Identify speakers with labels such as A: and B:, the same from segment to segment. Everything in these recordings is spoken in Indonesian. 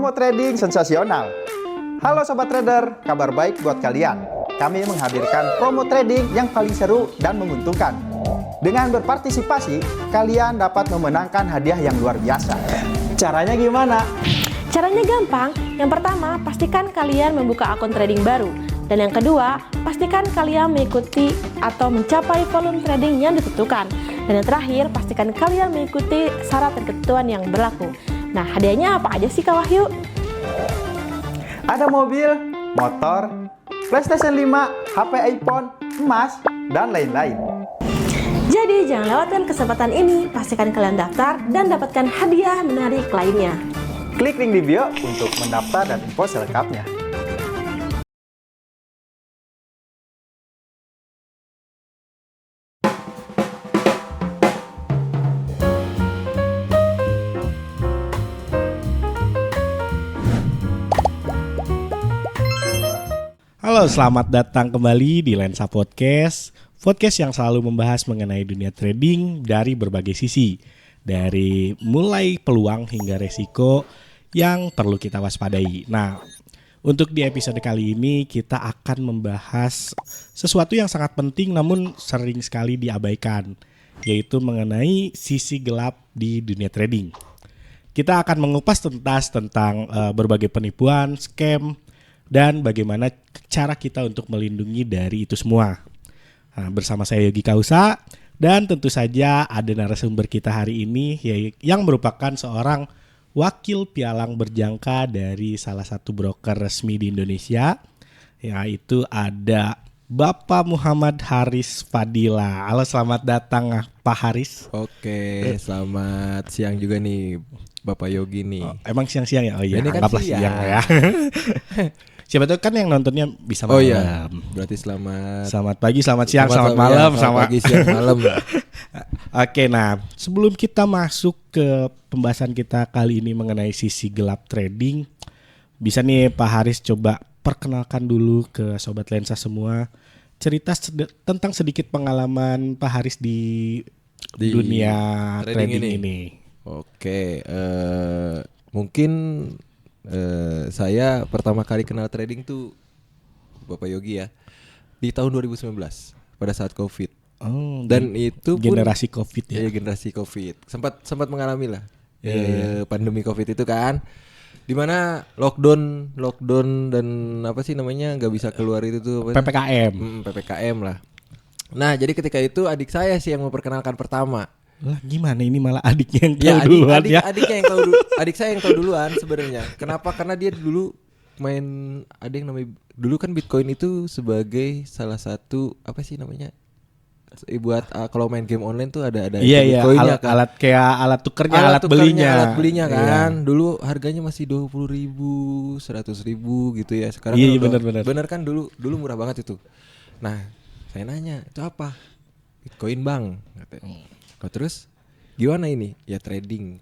A: promo trading sensasional. Halo Sobat Trader, kabar baik buat kalian. Kami menghadirkan promo trading yang paling seru dan menguntungkan. Dengan berpartisipasi, kalian dapat memenangkan hadiah yang luar biasa. Caranya gimana?
B: Caranya gampang. Yang pertama, pastikan kalian membuka akun trading baru. Dan yang kedua, pastikan kalian mengikuti atau mencapai volume trading yang ditentukan. Dan yang terakhir, pastikan kalian mengikuti syarat dan ketentuan yang berlaku. Nah, hadiahnya apa aja sih Kak Wahyu?
A: Ada mobil, motor, PlayStation 5, HP iPhone, emas, dan lain-lain.
B: Jadi jangan lewatkan kesempatan ini, pastikan kalian daftar dan dapatkan hadiah menarik lainnya.
A: Klik link di bio untuk mendaftar dan info selengkapnya.
C: Halo, selamat datang kembali di Lensa Podcast. Podcast yang selalu membahas mengenai dunia trading dari berbagai sisi. Dari mulai peluang hingga resiko yang perlu kita waspadai. Nah, untuk di episode kali ini kita akan membahas sesuatu yang sangat penting namun sering sekali diabaikan, yaitu mengenai sisi gelap di dunia trading. Kita akan mengupas tuntas tentang berbagai penipuan, scam, dan bagaimana cara kita untuk melindungi dari itu semua. Nah, bersama saya Yogi Kausa, dan tentu saja ada narasumber kita hari ini yang merupakan seorang wakil pialang berjangka dari salah satu broker resmi di Indonesia, yaitu ada Bapak Muhammad Haris Fadila. Halo, selamat datang Pak Haris.
D: Oke, selamat siang juga nih Bapak Yogi nih.
C: Oh, emang siang-siang ya? Oh iya,
D: ini kan
C: anggaplah siang ya. Siapa tahu kan yang nontonnya bisa malam.
D: Oh iya, berarti
C: selamat pagi, selamat siang, selamat malam,
D: selamat pagi, siang, malam.
C: Oke, nah sebelum kita masuk ke pembahasan kita kali ini mengenai sisi gelap trading, bisa nih Pak Haris coba perkenalkan dulu ke Sobat Lensa semua, cerita tentang sedikit pengalaman Pak Haris di dunia trading ini.
D: Oke, mungkin saya pertama kali kenal trading tuh Bapak Yogi ya di tahun 2019 pada saat COVID.
C: Oh,
D: dan itu pun
C: generasi COVID ya.
D: Iya, generasi COVID. Sempat mengalami lah pandemi COVID itu kan, dimana lockdown dan apa sih namanya nggak bisa keluar itu tuh apa? PPKM lah. Nah, jadi ketika itu adik saya sih yang memperkenalkan pertama.
C: Lah gimana ini malah adiknya yang tahu duluan ya?
D: Adiknya yang tahu adik saya yang tahu duluan sebenarnya. Kenapa? Karena dia dulu ada yang namanya dulu kan Bitcoin itu sebagai salah satu apa sih namanya? Buat kalau main game online tuh ada Bitcoinnya kan. Alat tukernya, alat belinya kan. Iya. Dulu harganya masih 20.000, 100.000 gitu ya. Sekarang
C: iya,
D: bener kan dulu murah banget itu. Nah, saya nanya, "Itu apa?" "Bitcoin, Bang." Katanya. Oh, terus gimana ini? Ya trading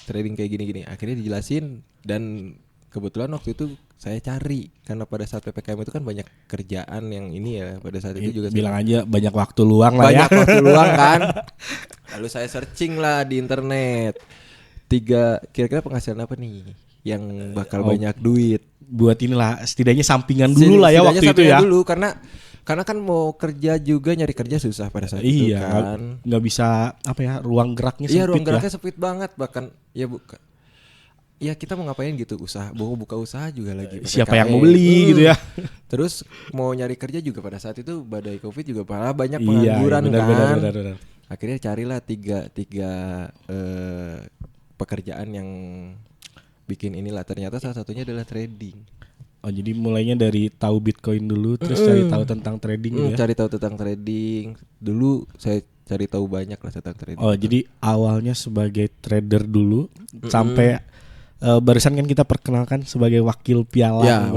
D: kayak gini-gini. Akhirnya dijelasin dan kebetulan waktu itu saya cari karena pada saat PPKM itu kan banyak kerjaan yang ini ya pada saat itu juga.
C: Bilang aja banyak waktu luang lah ya.
D: Banyak waktu luang kan. Lalu saya searching lah di internet. Kira-kira penghasilan apa nih yang bakal banyak duit?
C: Buat inilah setidaknya sampingan dulu lah ya waktu itu ya.
D: Dulu karena kan mau kerja juga nyari kerja susah pada saat itu kan.
C: Nggak bisa apa ya, ruang geraknya sempit.
D: Iya, ruang geraknya sempit banget, bahkan ya bukan. Ya kita mau ngapain gitu, mau buka usaha juga lagi.
C: Siapa yang mau beli gitu ya.
D: Terus mau nyari kerja juga pada saat itu badai Covid juga malah banyak pengangguran benar. Akhirnya carilah tiga pekerjaan yang bikin inilah, ternyata salah satunya adalah trading.
C: Oh, jadi mulainya dari tahu Bitcoin dulu, terus cari tahu tentang trading ya?
D: Cari tahu tentang trading. Dulu saya cari tahu banyak lah tentang trading.
C: Oh, jadi awalnya sebagai trader dulu, sampai barusan kan kita perkenalkan sebagai wakil pialang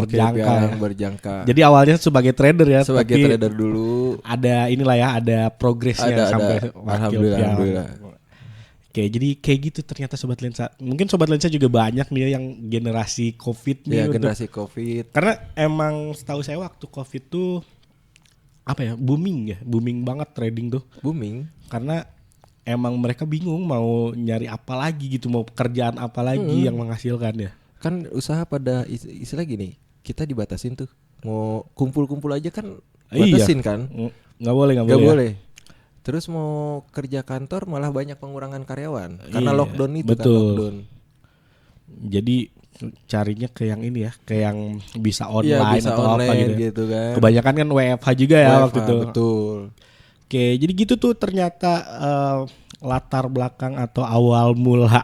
C: berjangka. Jadi awalnya sebagai trader ya,
D: sebagai trader dulu.
C: Ada inilah ya, ada progresnya sampai wakil pialang. Oke, jadi kayak gitu ternyata Sobat Lensa. Mungkin Sobat Lensa juga banyak nih yang generasi COVID nih.
D: Iya, generasi COVID.
C: Karena emang setahu saya waktu COVID tuh apa ya, booming banget trading tuh.
D: Booming.
C: Karena emang mereka bingung mau nyari apa lagi gitu, mau pekerjaan apa lagi yang menghasilkan ya.
D: kan usaha pada istilah gini, kita dibatasin tuh. Mau kumpul-kumpul aja kan batasin kan?
C: Nggak boleh
D: Nggak boleh. Terus mau kerja kantor malah banyak pengurangan karyawan karena
C: Iya,
D: lockdown itu kan
C: betul.
D: lockdown.
C: Jadi carinya ke yang ini ya, ke yang bisa
D: Iya,
C: online
D: bisa
C: atau apa
D: online
C: gitu. Ya.
D: gitu kan.
C: Kebanyakan kan WFH juga ya
D: WFH,
C: waktu itu.
D: betul.
C: Oke, jadi gitu tuh ternyata latar belakang atau awal mula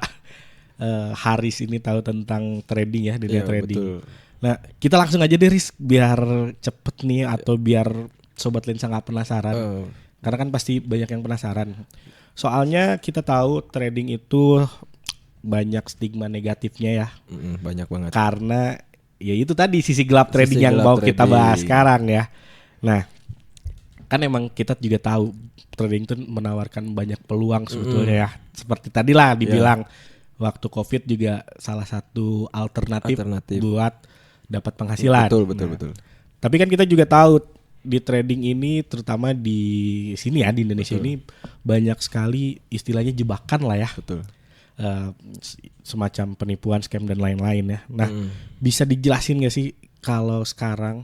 C: Haris ini tahu tentang trading ya, dunia
D: Iya,
C: trading.
D: betul.
C: Nah, kita langsung aja deh Riz, biar cepet nih atau biar Sobat Lensa nggak penasaran. Karena kan pasti banyak yang penasaran. Soalnya kita tahu trading itu banyak stigma negatifnya ya.
D: Banyak banget.
C: Karena ya itu tadi sisi gelap
D: Sisi
C: trading yang
D: gelap
C: mau kita
D: trading.
C: bahas sekarang ya. Nah, kan emang kita juga tahu trading itu menawarkan banyak peluang sebetulnya ya. Seperti tadi lah dibilang waktu COVID juga salah satu alternatif. Buat dapat penghasilan.
D: Betul.
C: Tapi kan kita juga tahu di trading ini terutama di sini ya di Indonesia ini banyak sekali istilahnya jebakan lah ya.
D: Betul.
C: Semacam penipuan, scam dan lain-lain ya. Nah, bisa dijelasin nggak sih kalau sekarang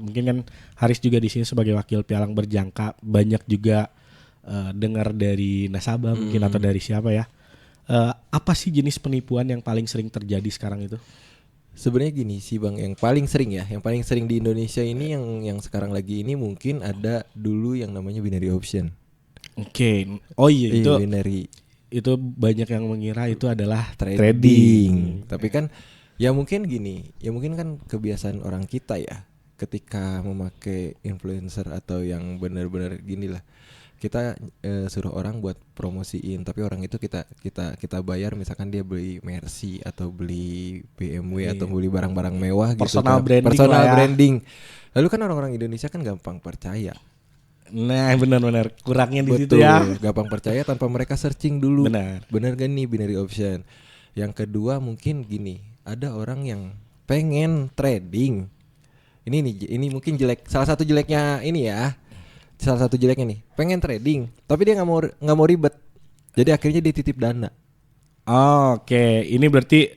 C: mungkin kan Haris juga di sini sebagai wakil pialang berjangka banyak juga dengar dari nasabah mungkin atau dari siapa ya. Apa sih jenis penipuan yang paling sering terjadi sekarang itu?
D: Sebenarnya gini sih Bang, yang paling sering di Indonesia ini yang sekarang lagi ini mungkin ada dulu yang namanya binary option.
C: Oke. Oh iya itu
D: binary.
C: Itu banyak yang mengira itu adalah
D: trading. Tapi kan ya mungkin gini, ya mungkin kan kebiasaan orang kita ya ketika memakai influencer atau yang benar-benar gini lah. Kita suruh orang buat promosiin, tapi orang itu kita bayar, misalkan dia beli Mercy atau beli BMW atau beli barang-barang mewah
C: personal
D: gitu kan.
C: branding
D: Personal
C: lah ya.
D: branding. Lalu kan orang-orang Indonesia kan gampang percaya.
C: Nah benar-benar kurangnya di situ
D: Betul,
C: ya.
D: gampang percaya tanpa mereka searching dulu.
C: Benar
D: gak nih binary option? Yang kedua mungkin gini, ada orang yang pengen trading. Ini mungkin jelek. Salah satu jeleknya nih, pengen trading, tapi dia nggak mau ribet. Jadi akhirnya dia titip dana.
C: Oke, ini berarti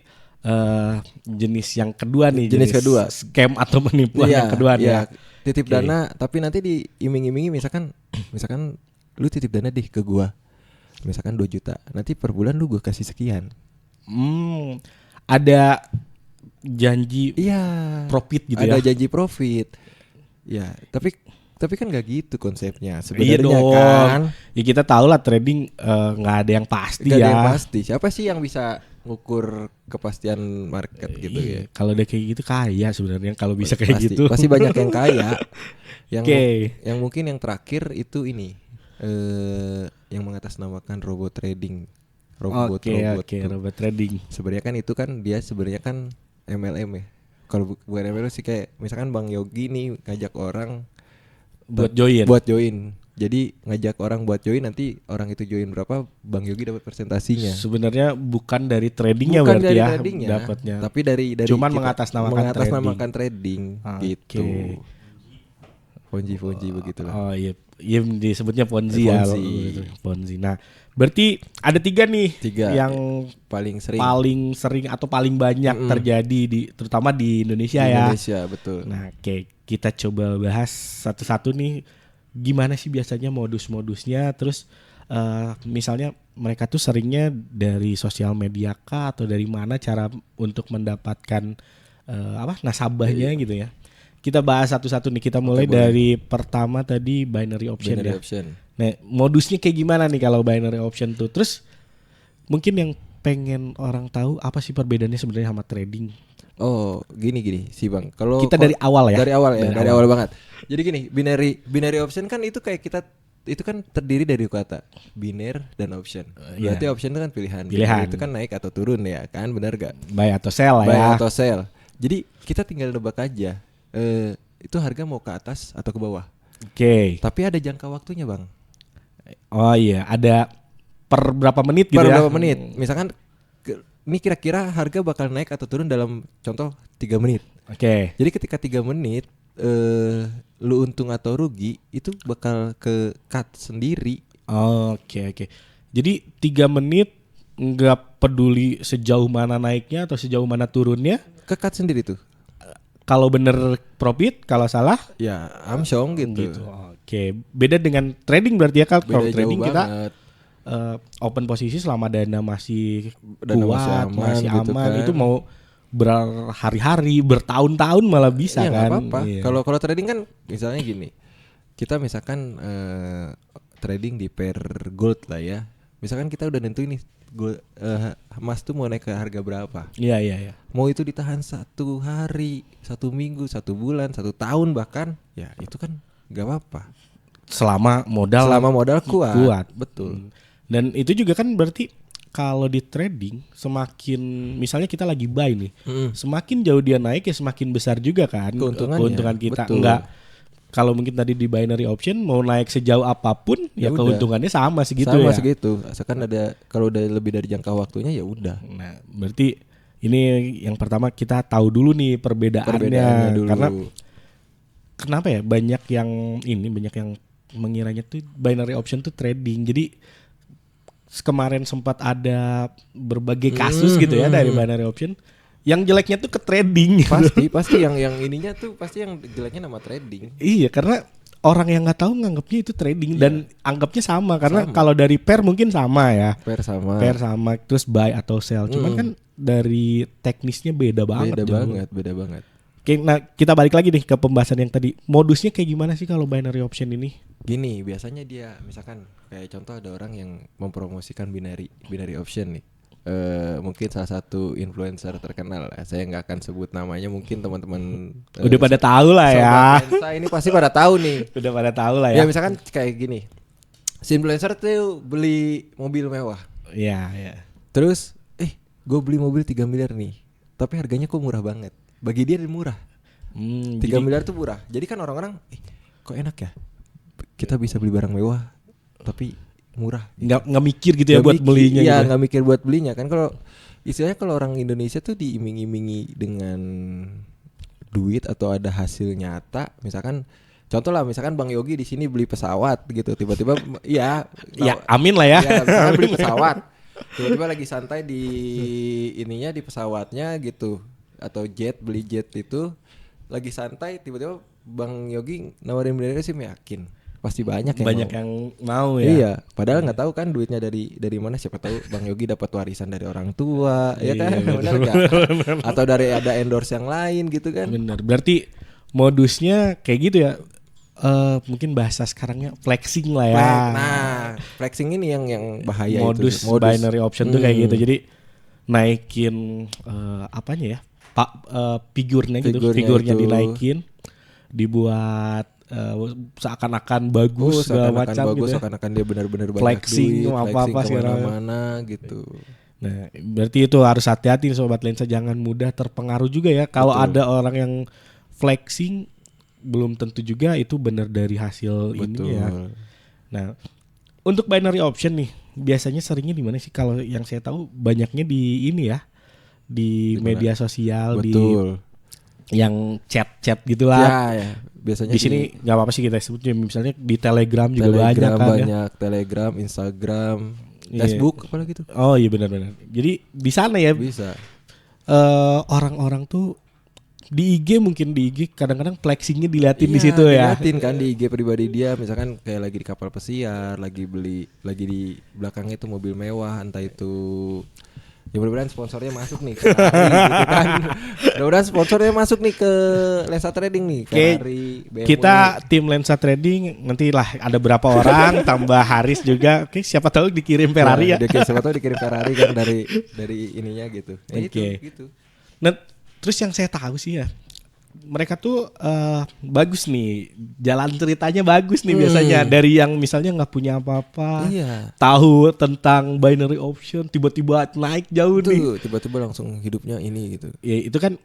C: jenis yang kedua nih.
D: Jenis kedua,
C: scam atau penipuan yang kedua nih.
D: Iya, titip dana, tapi nanti diiming-imingi misalkan lu titip dana deh ke gua, misalkan 2 juta, nanti per bulan lu gua kasih sekian.
C: Ada janji profit gitu ya.
D: Ada janji profit. Ya, tapi kan nggak gitu konsepnya
C: Iya
D: sebenarnya
C: dong.
D: kan.
C: Ya kita tahu lah trading nggak ada yang pasti
D: Gak
C: ya.
D: ada yang pasti. Siapa sih yang bisa ngukur kepastian market gitu ya?
C: Kalau udah kayak gitu kaya sebenarnya kalau bisa kayak
D: Pasti,
C: gitu.
D: pasti banyak yang kaya. Yang
C: Oke.
D: mungkin yang terakhir itu ini yang mengatasnamakan robot trading. Robot
C: trading.
D: Sebenarnya kan itu kan dia sebenarnya kan MLM ya. Kalau bukan MLM sih kayak misalkan Bang Yogi nih ngajak orang
C: Buat join.
D: Jadi ngajak orang buat join, nanti orang itu join berapa, Bang Yogi dapat persentasinya.
C: Sebenarnya bukan dari tradingnya
D: Bukan
C: berarti
D: dari
C: ya
D: tradingnya,
C: dapatnya.
D: tapi dari
C: cuman
D: kita
C: mengatasnamakan
D: trading gitu. Ponzi begitulah.
C: Oh iya, iya disebutnya Ponzi ya. Ponzi. Nah, berarti ada 3 nih
D: 3
C: yang
D: paling
C: sering atau paling banyak terjadi terutama di Indonesia ya.
D: Indonesia, betul.
C: Nah, oke, kita coba bahas satu-satu nih. Gimana sih biasanya modus-modusnya? Terus misalnya mereka tuh seringnya dari sosial media kah atau dari mana cara untuk mendapatkan nasabahnya gitu ya? Kita bahas satu-satu nih. Kita mulai dari pertama tadi binary option
D: Binary
C: ya.
D: option.
C: Nah, modusnya kayak gimana nih kalau binary option tuh? Terus mungkin yang pengen orang tahu apa sih perbedaannya sebenarnya sama trading?
D: Oh, gini sih Bang. Kalau
C: kita dari awal ya.
D: Dari awal banget. Jadi gini, binary option kan itu kayak kita itu kan terdiri dari kata biner dan option. Berarti option itu kan pilihan. Itu kan naik atau turun ya, kan benar gak?
C: Buy atau sell
D: Buy
C: ya.
D: atau sell. Jadi kita tinggal nebak aja. Itu harga mau ke atas atau ke bawah.
C: Oke.
D: Tapi ada jangka waktunya, Bang.
C: Oh iya, ada per berapa menit gitu
D: per
C: ya?
D: berapa menit? Misalkan ini kira-kira harga bakal naik atau turun dalam contoh 3 menit.
C: Oke.
D: Jadi ketika 3 menit lu untung atau rugi itu bakal ke cut sendiri.
C: Oke. Jadi 3 menit nggak peduli sejauh mana naiknya atau sejauh mana turunnya.
D: Kekat sendiri tuh.
C: Kalau bener profit, kalau salah
D: Ya, amsyong gitu.
C: gitu. Oke, beda dengan trading berarti ya. Kalau
D: Beda jauh
C: trading kita
D: banget.
C: open posisi selama dana masih
D: Dana
C: kuat,
D: masih aman gitu kan.
C: itu mau berhari-hari, bertahun-tahun malah bisa
D: Iya, nggak
C: kan.
D: apa-apa.
C: Iya.
D: Kalau trading kan misalnya gini. Kita misalkan trading di pair gold lah ya. Misalkan kita udah nentuin nih emas tuh mau naik ke harga berapa.
C: Iya.
D: Mau itu ditahan 1 hari, 1 minggu, 1 bulan, 1 tahun bahkan, ya itu kan nggak apa-apa.
C: Selama modal
D: kuat. Betul.
C: Dan itu juga kan berarti kalau di trading semakin misalnya kita lagi buy nih, semakin jauh dia naik ya semakin besar juga kan
D: Keuntungannya,
C: keuntungan kita.
D: betul.
C: Enggak, kalau mungkin tadi di binary option mau naik sejauh apapun ya
D: Ya udah.
C: keuntungannya sama segitu
D: Sama
C: ya.
D: segitu. Asalkan ada, kalau udah lebih dari jangka waktunya ya udah.
C: Nah, berarti ini yang pertama kita tahu dulu nih perbedaannya,
D: Perbedaannya dulu.
C: karena kenapa ya banyak yang mengiranya tuh binary option tuh trading. Jadi kemarin sempat ada berbagai kasus gitu ya dari binary option. Yang jeleknya tuh ke trading.
D: Pasti yang ininya tuh pasti yang jeleknya nama trading.
C: Iya, karena orang yang nggak tahu nganggapnya itu trading dan anggapnya sama karena
D: Sama.
C: kalau dari pair mungkin sama ya.
D: Pair sama.
C: Pair sama terus buy atau sell. Cuman kan dari teknisnya beda banget. jauh.
D: Beda banget.
C: Oke, nah kita balik lagi nih ke pembahasan yang tadi. Modusnya kayak gimana sih kalau binary option ini?
D: Gini, biasanya dia misalkan kayak contoh ada orang yang mempromosikan binary option nih. Mungkin salah satu influencer terkenal. Saya nggak akan sebut namanya. Mungkin teman-teman
C: Udah pada tahu lah ya.
D: sobat lensa ini pasti pada tahu nih.
C: Udah pada tahu lah
D: Ya
C: ya.
D: misalkan kayak gini. Si influencer tuh beli mobil mewah.
C: Iya.
D: Terus gue beli mobil 3 miliar nih. Tapi harganya kok murah banget. Bagi dia murah. 3 miliar tuh murah. Jadi kan orang-orang kok enak ya. Kita bisa beli barang mewah tapi murah.
C: Nggak mikir gitu ya
D: Nggak
C: buat
D: mikir,
C: belinya.
D: Iya,
C: gitu.
D: nggak mikir buat belinya kan. Kalau istilahnya kalau orang Indonesia tuh diiming-imingi dengan duit atau ada hasil nyata. Misalkan contoh lah, misalkan Bang Yogi di sini beli pesawat gitu, tiba-tiba
C: Ya, amin lah ya.
D: ya misalkan beli pesawat, tiba-tiba lagi santai di ininya di pesawatnya gitu, atau beli jet itu lagi santai, tiba-tiba Bang Yogi nawarin beli SIM, yakin pasti banyak yang
C: mau ya.
D: Iya, padahal nggak tahu kan duitnya dari mana, siapa tahu Bang Yogi dapat warisan dari orang tua, ya kan, benar nggak? Atau dari ada endorse yang lain gitu kan?
C: Bener. Berarti modusnya kayak gitu ya. Mungkin bahasa sekarangnya flexing lah ya.
D: Nah, flexing ini yang bahaya
C: modus
D: itu.
C: binary option tuh kayak gitu. Jadi naikin apanya ya? Figurnya
D: Figurnya itu.
C: dinaikin, dibuat seakan-akan bagus segala
D: seakan-akan
C: macam
D: bagus,
C: gitu.
D: seakan-akan dia benar-benar banyak
C: Flexing
D: duit,
C: apa-apa
D: flexing
C: segala
D: kemana-mana gitu.
C: Nah, berarti itu harus hati-hati sobat lensa, jangan mudah terpengaruh juga ya. Kalau ada orang yang flexing, belum tentu juga itu benar dari hasil ini ya. Nah, untuk binary option nih, biasanya seringnya di mana sih? Kalau yang saya tahu banyaknya di ini ya, di media sosial,
D: Betul.
C: di yang chat-chat gitulah.
D: Ya. Biasanya
C: Di sini nggak apa-apa sih kita sebutnya, misalnya di Telegram juga banyak kan ya.
D: banyak Telegram, Instagram,
C: Iya.
D: Facebook apalagi tuh.
C: Oh iya benar-benar. Jadi di sana ya
D: Bisa.
C: orang-orang tuh di IG, mungkin di IG kadang-kadang flexingnya diliatin di situ ya.
D: Diliatin kan di IG pribadi dia, misalkan kayak lagi di kapal pesiar, lagi di belakangnya itu mobil mewah, entah itu ya mudah-mudahan sponsornya masuk nih ke Ferrari gitu kan. Mudah-mudahan sponsornya masuk nih ke Lensa Trading nih,
C: Oke,
D: Ferrari, BMW.
C: kita tim Lensa Trading nanti lah ada berapa orang tambah Haris juga. Oke, siapa tahu dikirim Ferrari ya.
D: Siapa tahu dikirim Ferrari kan dari ininya gitu. Ya
C: Oke.
D: itu gitu.
C: Nah, terus yang saya tahu sih ya, mereka tuh bagus nih, jalan ceritanya bagus nih biasanya. Dari yang misalnya nggak punya apa-apa,
D: Iya.
C: tahu tentang binary option, tiba-tiba naik jauh nih.
D: Tuh, tiba-tiba langsung hidupnya ini gitu.
C: Ya itu kan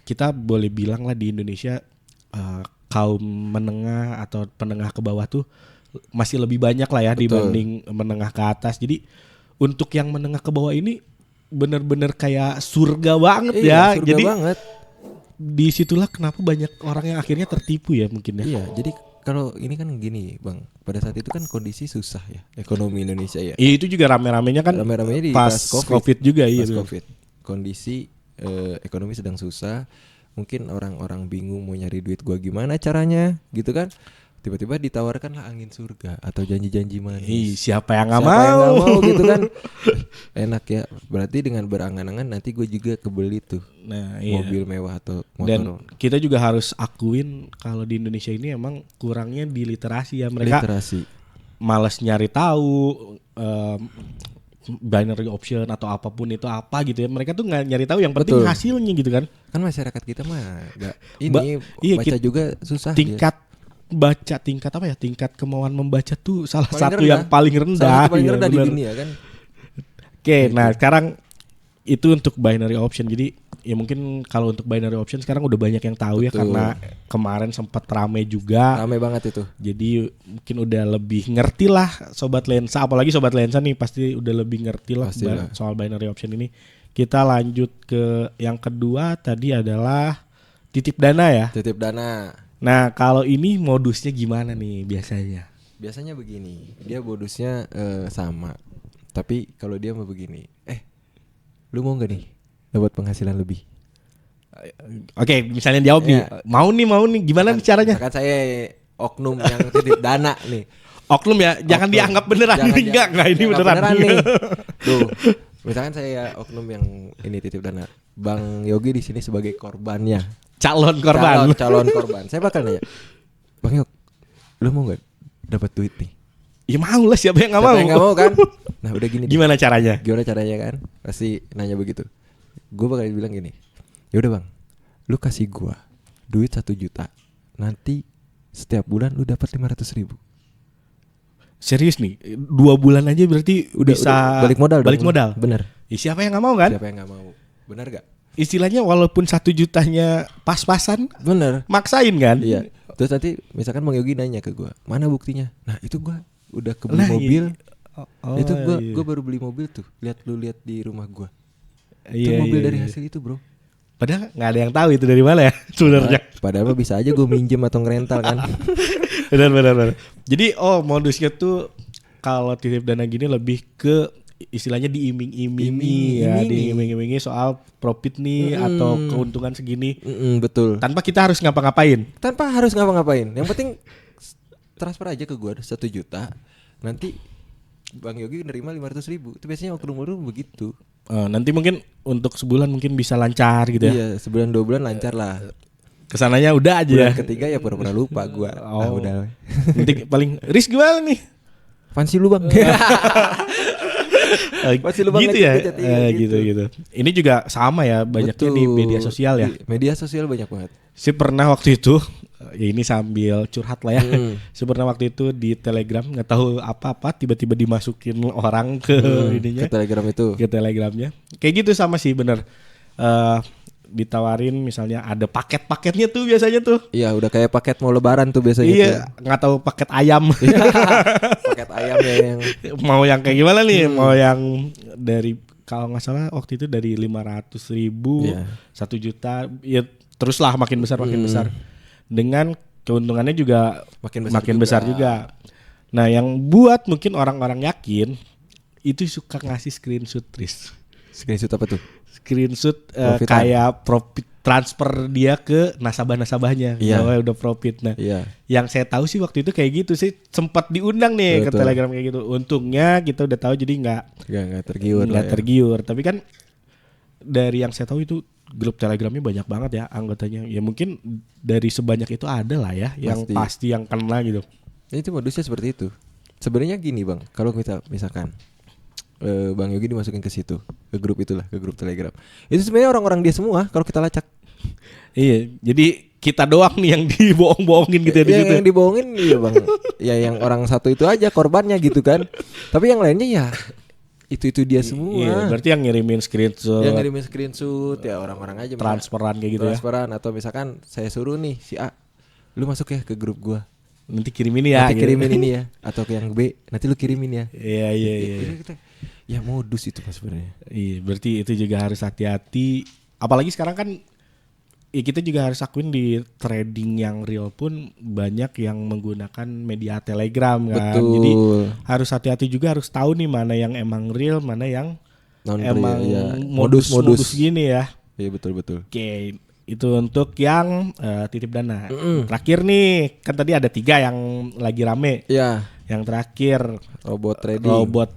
C: kita boleh bilang lah di Indonesia kaum menengah atau penengah ke bawah tuh masih lebih banyak lah ya.
D: Betul.
C: Dibanding menengah ke atas. Jadi untuk yang menengah ke bawah ini bener-bener kayak surga banget ya.
D: Surga
C: Jadi
D: banget.
C: disitulah kenapa banyak orang yang akhirnya tertipu ya mungkin ya.
D: Iya, jadi kalau ini kan gini Bang, pada saat itu kan kondisi susah ya ekonomi Indonesia ya.
C: Iya, itu juga rame-ramenya kan
D: Rame-ramenya di
C: pas COVID juga iya.
D: Pas
C: bener.
D: COVID. Kondisi ekonomi sedang susah. Mungkin orang-orang bingung mau nyari duit gua gimana caranya, gitu kan? Tiba-tiba ditawarkanlah angin surga atau janji-janji
C: Ih,
D: manis.
C: siapa yang nggak
D: Siapa yang nggak
C: mau?
D: mau gitu kan? Enak ya. Berarti dengan berangan-angan nanti gue juga kebeli tuh
C: Nah, iya.
D: mobil mewah atau motor.
C: Dan kita juga harus akuin kalau di Indonesia ini emang kurangnya di literasi ya. Mereka
D: Literasi.
C: malas nyari tahu binary option atau apapun itu apa gitu ya. Mereka tuh nggak nyari tahu, yang penting
D: Betul.
C: hasilnya gitu kan.
D: Kan masyarakat kita mah nggak
C: Iya,
D: baca juga susah.
C: Tingkat baca, tingkat apa ya? Tingkat kemauan membaca tuh salah
D: Paling
C: satu
D: rendah.
C: yang paling rendah.
D: Salah satu paling
C: Iya,
D: rendah di
C: bener.
D: dunia kan.
C: Oke, nah sekarang itu untuk binary option. Jadi ya mungkin kalau untuk binary option sekarang udah banyak yang tahu ya,
D: Betul.
C: karena kemarin sempat rame juga.
D: Rame banget itu.
C: Jadi mungkin udah lebih ngerti lah sobat lensa, apalagi sobat lensa nih pasti udah lebih ngerti lah
D: Pastilah.
C: soal binary option ini. Kita lanjut ke yang kedua, tadi adalah titip dana ya.
D: Titip dana.
C: Nah, kalau ini modusnya gimana nih biasanya?
D: Biasanya begini, dia modusnya sama. Tapi kalau dia mau begini, lu mau nggak nih dapat penghasilan lebih?
C: Oke, misalnya jawab nih.
D: Ya.
C: Mau nih, gimana nih caranya?
D: Misalkan saya oknum yang titip dana nih.
C: Oknum ya, jangan
D: Oknum.
C: dianggap beneran.
D: Jangan,
C: Enggak, ini
D: jangan
C: beneran.
D: nih. Tuh, misalkan saya oknum yang ini titip dana. Bang Yogi di sini sebagai korbannya.
C: Calon korban.
D: Calon korban. Saya bakal nanya, Bang Yok, lu mau nggak dapat duit nih?
C: Ya mau lah, siapa yang nggak
D: Siapa
C: mau?
D: yang nggak mau kan? Nah udah gini.
C: Gimana caranya?
D: Gimana caranya kan? Pasti nanya begitu. Gue bakal bilang gini. Ya udah bang, lu kasih gua duit 1 juta. Nanti setiap bulan lu dapat 500.000.
C: Serius nih, 2 bulan aja berarti bisa
D: balik modal.
C: Balik
D: dong.
C: modal.
D: Bener.
C: Ya, siapa yang nggak mau kan?
D: Siapa yang nggak mau? Bener gak?
C: Istilahnya walaupun 1 jutanya pas-pasan,
D: Bener.
C: maksain kan?
D: Iya. Terus nanti misalkan Bang Yogi nanya ke gua, mana buktinya? Nah itu gua udah kebeli
C: Nah,
D: mobil.
C: Oh,
D: Itu
C: iya.
D: gua baru beli mobil tuh. Lihat di rumah gua.
C: Iya,
D: Itu mobil
C: iya,
D: dari
C: iya.
D: hasil itu bro.
C: Padahal nggak ada yang tahu itu dari mana ya sebenarnya.
D: Padahal mah bisa aja gua minjem atau ngerental kan.
C: Benar. Jadi modusnya tuh kalau titip dana gini lebih ke istilahnya diiming-imingi ya, diiming-imingi soal profit nih atau keuntungan segini
D: Betul.
C: tanpa kita harus ngapa-ngapain.
D: Tanpa harus ngapa-ngapain. Yang penting transfer aja ke gua 1 juta. Nanti Bang Yogi nerima 500.000. Itu biasanya oknum-oknum begitu.
C: Nanti mungkin untuk sebulan mungkin bisa lancar gitu ya.
D: Iya, sebulan 2 bulan lancar lah.
C: Kesananya udah aja.
D: Bulan ketiga ya pura-pura lupa gua. Ah,
C: Oh.
D: udah.
C: Nanti paling risk gimana nih?
D: Fancy lu Bang. Pasti lu banget
C: gitu ya.
D: ngechat, iya,
C: Gitu. Ini juga sama ya, banyaknya di
D: Betul.
C: media sosial ya.
D: Di media sosial banyak banget.
C: Saya pernah waktu itu, ya ini sambil curhat lah ya.
D: Hmm.
C: Saya pernah waktu itu di Telegram, nggak tahu apa-apa, tiba-tiba dimasukin orang ke ininya,
D: Ke Telegram itu.
C: ke Telegramnya. Kayak gitu sama sih, bener. Ditawarin misalnya ada paket-paketnya tuh biasanya tuh.
D: Iya, udah kayak paket mau lebaran tuh biasanya.
C: Iya, nggak tahu paket ayam.
D: Paket ayam ya yang
C: Mau yang kayak gimana nih? Mau yang dari, kalau nggak salah waktu itu dari 500.000,
D: Iya.
C: 1 juta, ya teruslah makin besar. Dengan keuntungannya juga
D: Makin
C: besar
D: besar
C: juga. Nah, yang buat mungkin orang-orang yakin itu suka ngasih screenshot, Tris.
D: screenshot apa tuh?
C: Screenshot
D: Profitan.
C: kayak profit transfer dia ke nasabah-nasabahnya.
D: Iya.
C: Bahwa udah profit. Nah,
D: Iya.
C: yang saya tahu sih waktu itu kayak gitu sih, sempat diundang nih ke
D: Betul.
C: Telegram kayak gitu. Untungnya kita udah tahu jadi nggak
D: Tergiur lah ya.
C: tergiur. Tapi kan dari yang saya tahu itu grup Telegramnya banyak banget ya anggotanya. Ya mungkin dari sebanyak itu ada lah ya yang pasti yang kena gitu.
D: Itu modusnya seperti itu. Sebenarnya gini Bang, kalau kita misalkan Bang Yogi dimasukin ke situ, ke grup itulah, ke grup Telegram. Itu sebenarnya orang-orang dia semua kalau kita lacak.
C: Iya, jadi kita doang nih yang dibohong-bohongin gitu ya di situ.
D: Yang dibohongin iya Bang. Ya yang orang satu itu aja korbannya gitu kan. Tapi yang lainnya ya itu dia semua.
C: Iya, berarti yang ngirimin screenshot,
D: Yang ngirimin screenshot ya orang-orang aja.
C: transferan kayak gitu ya.
D: Transferan atau misalkan saya suruh nih si A, lu masuk ya ke grup gua.
C: Nanti kirimin ya.
D: Nanti
C: gitu.
D: kirimin ini ya. Atau ke yang B, nanti lu kirimin ya.
C: Iya.
D: Itu kita, ya modus itu Mas sebenarnya.
C: Iya, berarti itu juga harus hati-hati. Apalagi sekarang kan kita juga harus akuin di trading yang real pun banyak yang menggunakan media Telegram kan.
D: Betul.
C: Jadi harus hati-hati juga, harus tahu nih mana yang emang real, mana yang
D: Non-real,
C: emang
D: ya.
C: modus gini ya.
D: Iya betul.
C: Oke, itu untuk yang titip dana. Terakhir nih, kan tadi ada 3 yang lagi rame.
D: Iya.
C: Yang terakhir
D: Robot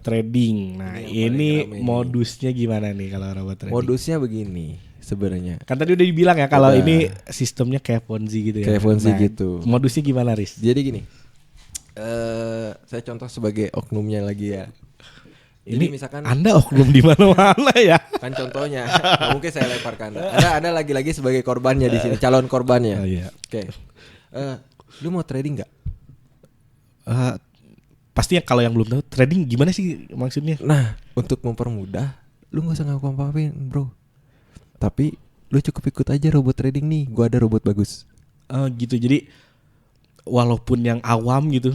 D: trading.
C: Nah,
D: Ini yang
C: ini
D: paling rame
C: modusnya gimana nih kalau robot trading?
D: Modusnya begini sebenarnya.
C: Kan tadi udah dibilang ya kalau
D: Udah.
C: ini sistemnya kayak Ponzi gitu ya.
D: Kayak Ponzi gitu.
C: Modusnya gimana, Riz?
D: Jadi gini. Saya contoh sebagai oknumnya lagi ya. Jadi
C: Ini
D: misalkan
C: Anda oknum di mana-mana ya.
D: kan contohnya, nggak mungkin saya lempar ke Anda. Ada lagi sebagai korbannya di sini, calon korbannya.
C: Oh, iya.
D: Oke. Lu mau trading nggak?
C: Pastinya kalau yang belum tahu trading gimana sih maksudnya?
D: Nah, untuk mempermudah, lu nggak usah ngaku apa-apain, bro. Tapi lu cukup ikut aja robot trading nih. Gua ada robot bagus.
C: Gitu. Jadi walaupun yang awam gitu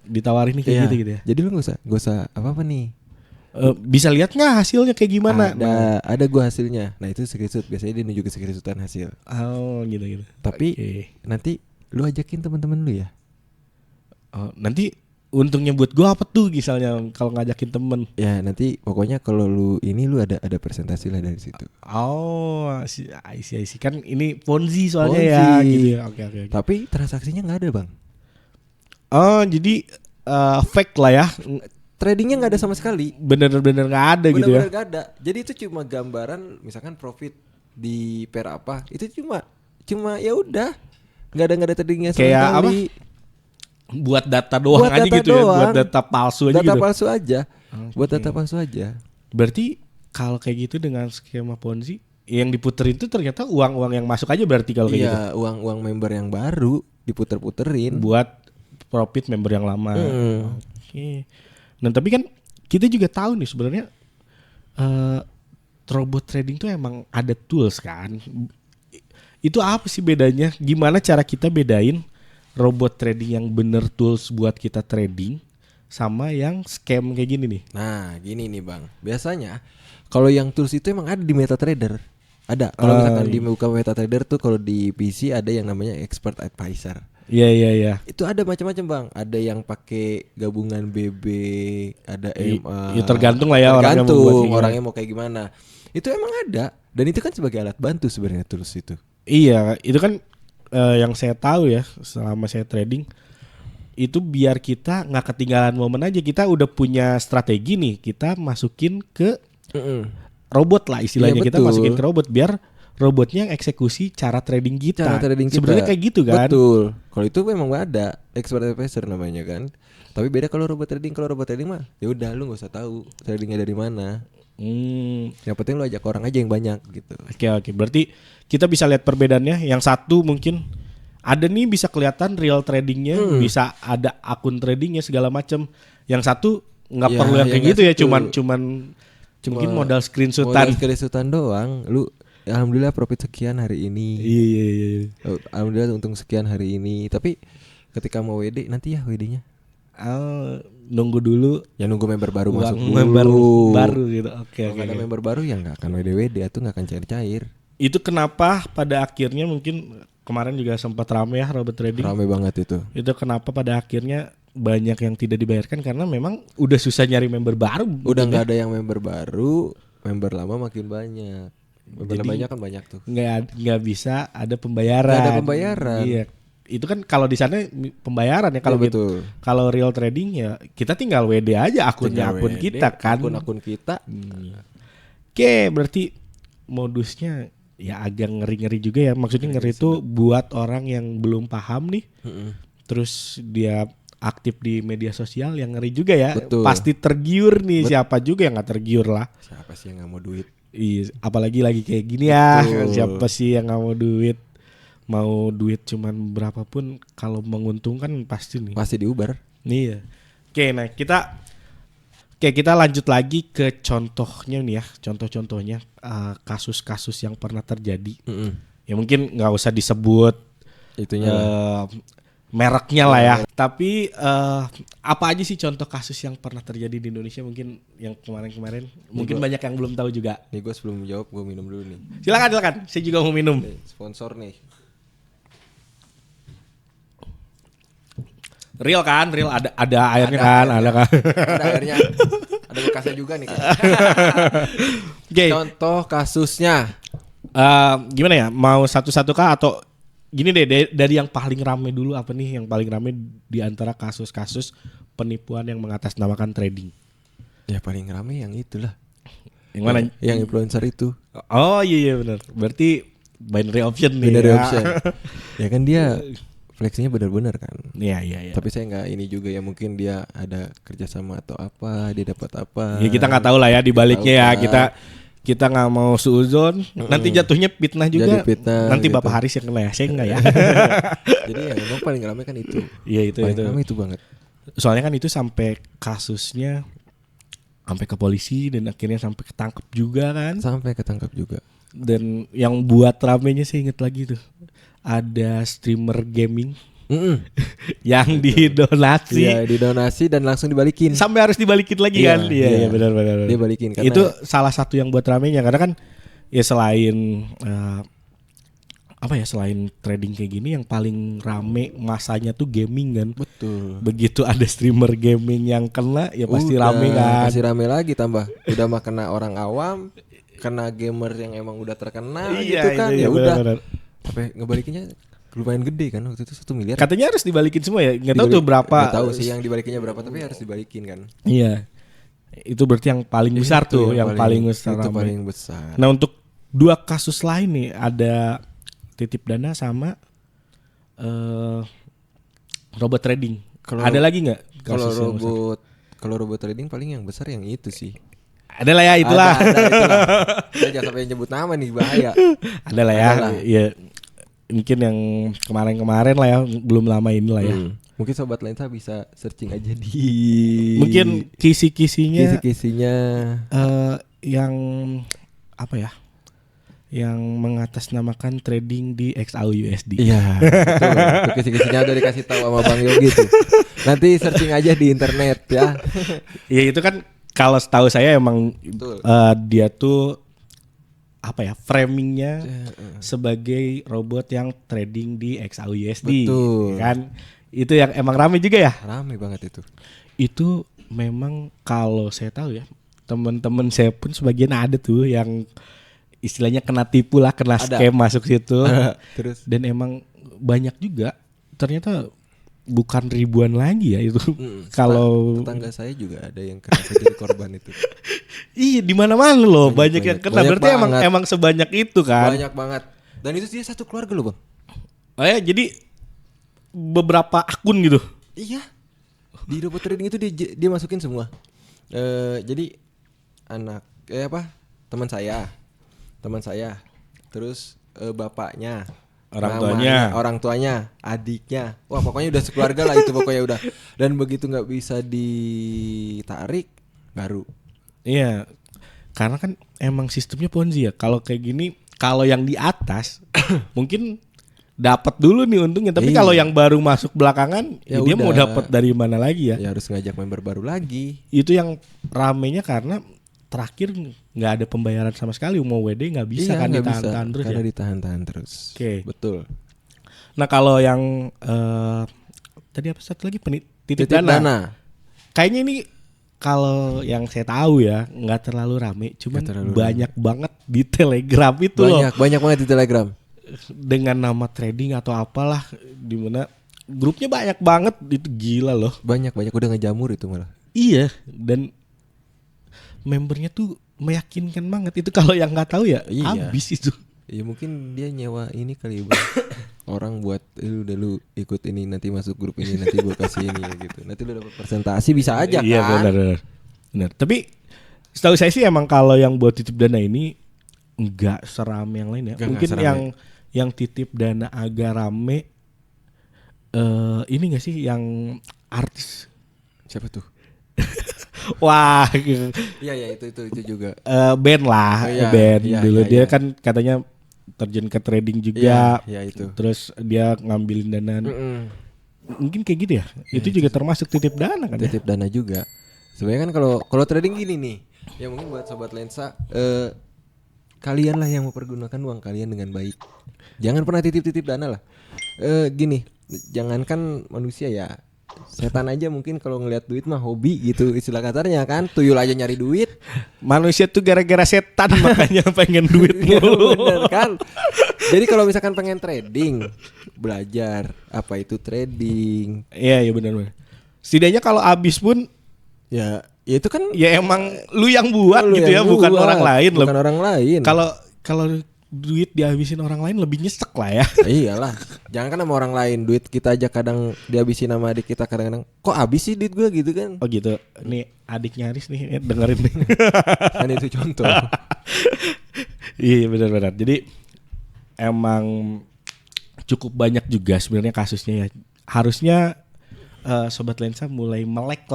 C: ditawarin nih kayak
D: Iya.
C: gitu ya.
D: Jadi lu nggak usah apa-apa nih.
C: Bisa lihat nggak hasilnya kayak gimana?
D: Ada gua hasilnya. Nah itu screenshot, biasanya dia nunjukin screenshotan hasil.
C: Oh gitu.
D: Tapi
C: Oke.
D: nanti lu ajakin teman-teman lu ya.
C: Oh, nanti untungnya buat gua apa tuh misalnya kalau ngajakin temen?
D: Ya nanti pokoknya kalau lu ada persentase lah dari situ.
C: Oh, I see. Kan ini Ponzi soalnya
D: Ponzi.
C: ya gitu ya. Oke.
D: Tapi transaksinya nggak ada, Bang.
C: Oh, jadi fake lah ya.
D: Tradingnya nggak ada sama sekali.
C: Bener-bener nggak ada gitu ya.
D: Benar-benar nggak ada. Jadi itu cuma gambaran, misalkan profit di pair apa, itu cuma ya udah, nggak ada tradingnya sama
C: Kayak apa?
D: sekali.
C: Buat data doang
D: Buat
C: aja
D: data
C: gitu ya.
D: doang.
C: Buat data palsu aja
D: Data
C: gitu.
D: palsu aja.
C: Oke.
D: Buat data palsu aja.
C: Berarti kalau kayak gitu dengan skema Ponzi yang diputerin itu ternyata uang-uang yang masuk aja berarti kalau kayak gitu.
D: Iya, uang member yang baru diputer-puterin.
C: Buat profit member yang lama. Oke. Nah, tapi kan kita juga tahu nih sebenarnya robot trading tuh emang ada tools kan. Itu apa sih bedanya? Gimana cara kita bedain robot trading yang bener tools buat kita trading sama yang scam kayak gini nih?
D: Nah, gini nih Bang. Biasanya kalau yang tools itu emang ada di MetaTrader. Ada. Kalau misalkan di buka MetaTrader tuh kalau di PC ada yang namanya Expert Advisor.
C: Iya.
D: Itu ada macam-macam Bang. Ada yang pakai gabungan BB, ada MA.
C: Ya tergantung lah ya orangnya mau buat
D: Tergantung
C: kayak gimana.
D: orangnya mau kayak gimana. Itu emang ada. Dan itu kan sebagai alat bantu sebenarnya tools itu.
C: Iya, itu kan yang saya tahu ya selama saya trading itu biar kita nggak ketinggalan momen aja. Kita udah punya strategi nih, kita masukin ke robot lah istilahnya.
D: Iya,
C: Kita
D: betul.
C: masukin ke robot biar robotnya yang eksekusi cara trading kita.
D: Cara trading kita.
C: Sebenarnya kayak gitu kan?
D: Betul. Kalau itu memang ada Expert Advisor namanya kan. Tapi beda kalau robot trading. Kalau robot trading mah ya udah lu nggak usah tahu tradingnya dari mana. Yang penting lu ajak orang aja yang banyak gitu.
C: Oke. Berarti kita bisa lihat perbedaannya. Yang satu mungkin ada nih bisa kelihatan real tradingnya, bisa ada akun tradingnya segala macam. Yang satu nggak
D: Ya,
C: perlu yang kayak
D: yang
C: gitu ya,
D: nggak situ.
C: cuman mungkin modal
D: Modal
C: screenshotan.
D: screenshotan doang. Lu alhamdulillah profit sekian hari ini.
C: Iya.
D: Alhamdulillah untung sekian hari ini. Tapi ketika mau WD nanti ya WD-nya.
C: Nunggu dulu
D: Ya nunggu member baru masuk dulu.
C: member baru gitu. Oke.
D: Kalau nggak ada member baru ya nggak akan WD atau nggak akan cair-cair.
C: Itu kenapa pada akhirnya mungkin kemarin juga sempat rame ya robot trading.
D: Rame banget itu.
C: Itu kenapa pada akhirnya banyak yang tidak dibayarkan karena memang udah susah nyari member baru.
D: Udah nggak ada yang member baru, member lama makin banyak. Member
C: Jadi,
D: banyak kan banyak tuh.
C: Nggak bisa ada pembayaran.
D: Nggak ada pembayaran.
C: Iya. Itu kan kalau di sana pembayaran ya kalau
D: Iya,
C: gitu.
D: betul.
C: Kalau real trading ya kita tinggal WD aja akunnya
D: Tinggal
C: akun
D: WD,
C: kita kan.
D: Akun kita.
C: Oke, berarti modusnya ya agak ngeri-ngeri juga ya. Maksudnya ngeri itu buat orang yang belum paham nih. Terus dia aktif di media sosial yang ngeri juga ya.
D: Betul.
C: Pasti tergiur nih. Siapa juga yang nggak tergiur lah.
D: Siapa sih yang nggak mau duit?
C: Iya, apalagi lagi kayak gini ya.
D: Betul.
C: Siapa sih yang nggak mau duit? Mau duit cuman berapapun kalau menguntungkan pasti nih.
D: Pasti diuber.
C: Iya. Oke, nah kita lanjut lagi ke contohnya nih ya, contoh-contohnya kasus-kasus yang pernah terjadi. Ya mungkin nggak usah disebut
D: Itunya lah.
C: mereknya lah ya. Tapi apa aja sih contoh kasus yang pernah terjadi di Indonesia mungkin yang kemarin-kemarin? Mungkin banyak yang belum tahu juga.
D: Nih gue sebelum menjawab gue minum dulu nih.
C: Silakan. Saya juga mau minum.
D: Nih, sponsor nih.
C: Real kan? Real ada airnya kan? Ada kan?
D: Ada airnya. Ada bekasnya juga nih kan.
C: Oke.
D: Contoh kasusnya.
C: Gimana ya? Mau satu-satu kah atau gini deh dari yang paling rame dulu apa nih yang paling rame di antara kasus-kasus penipuan yang mengatasnamakan trading?
D: Ya paling rame yang itulah.
C: Yang mana?
D: Yang influencer itu.
C: Oh iya benar. Berarti binary option nih.
D: Binary
C: ya.
D: option. Ya kan dia fleksinya benar-benar kan.
C: Iya.
D: Tapi saya nggak ini juga ya, mungkin dia ada kerjasama atau apa, dia dapat apa.
C: Ya kita nggak tahu lah ya di baliknya ya.
D: Tahu kan.
C: Kita nggak mau suuzon, nanti jatuhnya fitnah juga.
D: Jadi fitnah,
C: nanti
D: gitu.
C: Bapak Haris yang kena ya, saya enggak ya.
D: Jadi ya emang paling ramai kan itu.
C: Iya itu.
D: Paling ramai itu banget.
C: Soalnya kan itu sampai kasusnya sampai ke polisi dan akhirnya sampai ketangkep juga kan.
D: Sampai ketangkap juga.
C: Dan yang buat ramenya saya inget lagi tuh, ada streamer gaming yang didonasi.
D: Iya, didonasi dan langsung dibalikin.
C: Sampai harus dibalikin lagi
D: Iya,
C: kan? Iya
D: iya.
C: benar.
D: Dia balikin karena
C: Itu salah satu yang buat ramenya karena kan ya selain selain trading kayak gini yang paling rame masanya tuh gaming kan.
D: betul.
C: Begitu ada streamer gaming yang kena ya pasti
D: Udah,
C: rame kan.
D: Pasti rame lagi tambah. Udah mah kena orang awam, kena gamer yang emang udah terkenal
C: Iya,
D: gitu kan.
C: itu,
D: Ya
C: iya,
D: udah.
C: benar-benar.
D: Sampai ngebalikinnya lumayan gede kan waktu itu 1 miliar.
C: Katanya harus dibalikin semua ya. Nggak tahu tuh berapa.
D: Nggak tahu sih yang dibalikinnya berapa, tapi harus dibalikin kan.
C: Iya. Itu berarti yang paling besar
D: Itu
C: tuh, yang paling besar.
D: Itu
C: rame.
D: paling besar.
C: Nah, untuk 2 kasus lain nih, ada titip dana sama robot trading. Ada lagi nggak?
D: Kalau
C: kasus yang besar?
D: robot trading paling yang besar yang itu sih.
C: Ada lah ya itulah.
D: Ada, itulah. Saya jangan sampai nyebut nama nih, bahaya.
C: Ada lah ya.
D: Ada lah.
C: Iya. Mungkin yang kemarin-kemarin lah ya, belum lama ini lah ya.
D: Mungkin sobat lensa bisa searching aja di
C: Mungkin kisi-kisinya
D: kisi-kisinya
C: yang apa ya? Yang mengatasnamakan trading di XAUUSD.
D: Iya, betul. Itu kisi-kisinya udah dikasih tahu sama Bang Yogi tuh. Nanti searching aja di internet ya.
C: Ya itu kan kalau setahu saya emang
D: Betul.
C: dia tuh apa ya, framingnya sebagai robot yang trading di XAUUSD.
D: Betul.
C: Kan itu yang emang rame juga ya.
D: Rame banget itu.
C: Itu memang kalau saya tahu ya, teman-teman saya pun sebagian ada tuh yang istilahnya kena tipu lah, kena scam masuk situ.
D: Terus
C: Dan emang banyak juga ternyata bukan ribuan lagi ya itu. Kalau
D: tetangga saya juga ada yang kena jadi korban itu.
C: iya di mana-mana loh banyak yang kena.
D: Banyak
C: Berarti
D: banget.
C: emang sebanyak itu kan.
D: Banyak banget. Dan itu dia satu keluarga loh, Bang.
C: Oh ya, jadi beberapa akun gitu.
D: Iya. Di robot trading itu dia masukin semua. Jadi anak teman saya, terus bapaknya, orang tuanya, adiknya, wah pokoknya udah sekeluarga lah itu pokoknya udah. Dan begitu nggak bisa ditarik, baru.
C: Iya, karena kan emang sistemnya Ponzi ya. Kalau kayak gini, kalau yang di atas mungkin dapat dulu nih untungnya. Tapi
D: Iya.
C: kalau yang baru masuk belakangan,
D: Ya
C: dia mau
D: udah.
C: dapat dari mana lagi ya?
D: Ya harus ngajak member baru lagi.
C: Itu yang ramenya karena terakhir nggak ada pembayaran sama sekali. Mau WD nggak bisa
D: Iya,
C: kan
D: nggak
C: ditahan-tahan terus
D: karena
C: ya.
D: ditahan-tahan terus.
C: Oke.
D: Betul.
C: Nah kalau yang tadi apa satu lagi titip
D: Titip
C: dana.
D: dana.
C: Kayaknya ini kalau yang saya tahu ya nggak terlalu rame, cuman
D: Nggak terlalu
C: banyak banget di Telegram itu loh
D: Banyak banget di Telegram.
C: dengan nama trading atau apalah, dimana grupnya banyak banget, itu gila loh.
D: Banyak udah ngejamur itu malah.
C: Iya, dan membernya tuh meyakinkan banget. Itu kalau yang nggak tahu ya
D: Iya.
C: habis itu.
D: Ya mungkin dia nyewa ini kali, Bang. Orang buat lu ikut ini, nanti masuk grup ini, nanti gua kasih ini gitu. Nanti lu dapat presentasi, bisa aja
C: Iya
D: kan.
C: benar. Tapi setahu saya sih emang kalau yang buat titip dana ini nggak serame yang lain ya.
D: Nggak
C: Mungkin
D: serame.
C: yang titip dana agak rame ini nggak sih yang artis.
D: Siapa tuh?
C: Wah,
D: Iya itu juga.
C: band lah,
D: Oh, iya.
C: band
D: Iya,
C: dulu
D: iya,
C: dia
D: iya.
C: kan katanya terjun ke trading juga.
D: Iya itu.
C: Terus dia ngambilin dana.
D: Mm-mm.
C: mungkin kayak gitu ya. Itu juga termasuk titip dana kan ya?
D: Titip dana juga. Sebenarnya kan kalau trading gini nih, ya mungkin buat sobat lensa, kalian lah yang mempergunakan uang kalian dengan baik. Jangan pernah titip dana lah. Gini, jangankan manusia ya, setan aja mungkin kalau ngelihat duit mah hobi gitu istilah kasarnya kan. Tuyul aja nyari duit.
C: Manusia tuh gara-gara setan makanya pengen duit
D: Iya,
C: mulu.
D: bener kan. Jadi kalau misalkan pengen trading, belajar apa itu trading.
C: Iya benar. Setidaknya kalau habis pun
D: Ya itu kan
C: ya emang lu yang buat
D: lu
C: gitu ya,
D: yang
C: bukan
D: buat,
C: orang lain.
D: bukan orang lain.
C: Kalau duit dihabisin orang lain lebih nyesek lah ya.
D: Iyalah, jangan kan sama orang lain, duit kita aja kadang dihabisin sama adik kita, kadang-kadang kok habis sih duit gue gitu kan.
C: Oh gitu. Nih adiknya Aris nih dengerin nih.
D: Kan itu contoh.
C: Iya benar-benar. Jadi emang cukup banyak juga sebenarnya kasusnya ya. Harusnya Sobat Lensa mulai melek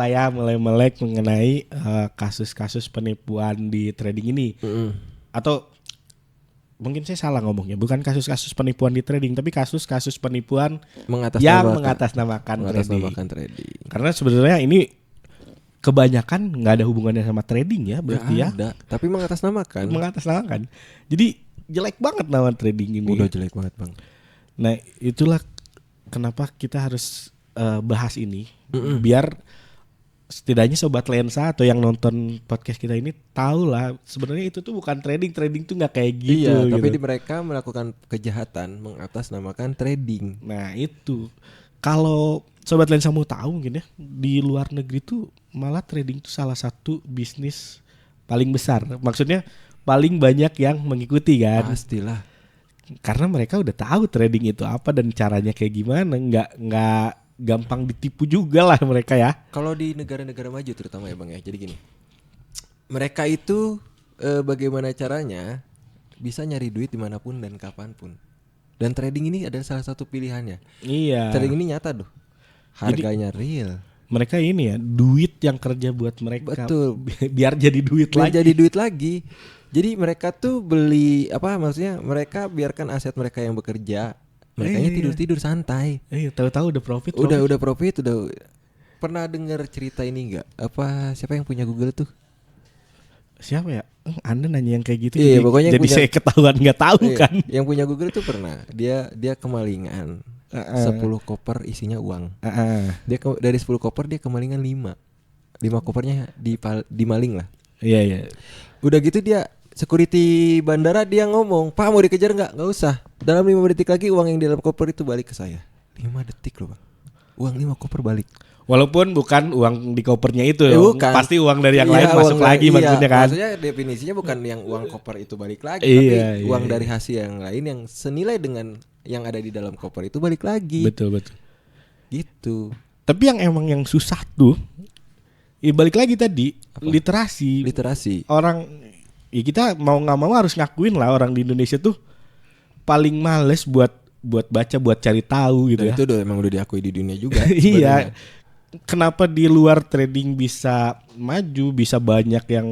C: mengenai kasus-kasus penipuan di trading ini. Atau mungkin saya salah ngomongnya, bukan kasus-kasus penipuan di trading, tapi kasus-kasus penipuan yang mengatasnamakan
D: trading.
C: Karena sebenarnya ini kebanyakan nggak ada hubungannya sama trading ya, berarti ya.
D: Ada, tapi mengatasnamakan.
C: Jadi jelek banget nama trading ini.
D: Udah jelek banget bang.
C: Nah itulah kenapa kita harus bahas ini, biar setidaknya Sobat Lensa atau yang nonton podcast kita ini tahu lah sebenarnya itu tuh bukan trading tuh nggak kayak gitu.
D: Iya, tapi
C: gitu.
D: mereka melakukan kejahatan mengatasnamakan trading.
C: Nah itu kalau Sobat Lensa mau tahu mungkin ya, di luar negeri tuh malah trading tuh salah satu bisnis paling besar. Maksudnya paling banyak yang mengikuti kan.
D: Pastilah.
C: Karena mereka udah tahu trading itu apa dan caranya kayak gimana, nggak gampang ditipu juga lah mereka ya.
D: Kalau di negara-negara maju terutama ya bang ya, jadi gini, mereka itu bagaimana caranya bisa nyari duit dimanapun dan kapanpun. Dan trading ini adalah salah satu pilihannya.
C: Iya.
D: Trading ini nyata tuh, harganya real.
C: Mereka ini ya duit yang kerja buat mereka.
D: Betul.
C: Biar jadi duit
D: Biar
C: lagi.
D: jadi duit lagi. Jadi mereka tuh beli apa maksudnya? Mereka biarkan aset mereka yang bekerja. Mereka tidur santai.
C: Tahu-tahu udah profit.
D: Udah profit. Pernah dengar cerita ini nggak? Apa siapa yang punya Google tuh?
C: Siapa ya? Anda nanya yang kayak gitu.
D: Iya,
C: jadi,
D: pokoknya
C: jadi saya ketahuan nggak tahu kan.
D: Yang punya Google tuh pernah. Dia kemalingan 10 koper isinya uang. Dia dari 10 koper dia kemalingan 5 kopernya dimaling lah.
C: Iya.
D: Udah gitu dia security bandara dia ngomong, "Pak mau dikejar nggak? Nggak usah. Dalam 5 detik lagi uang yang di dalam koper itu balik ke saya." 5 detik loh bang. Uang 5 koper balik.
C: Walaupun bukan uang di kopernya itu ya,
D: Bukan.
C: Pasti uang dari yang lain masuk lagi maksudnya kan.
D: Maksudnya definisinya bukan yang uang koper itu balik lagi,
C: Iya,
D: tapi uang dari hasil yang lain yang senilai dengan yang ada di dalam koper itu balik lagi.
C: Betul.
D: Gitu.
C: Tapi yang susah tuh, balik lagi tadi literasi. Orang ya kita mau nggak mau harus ngakuin lah orang di Indonesia tuh paling males buat baca, buat cari tahu gitu.
D: Dan
C: ya.
D: itu emang udah diakui di dunia juga.
C: Iya. Kenapa di luar trading bisa maju, bisa banyak yang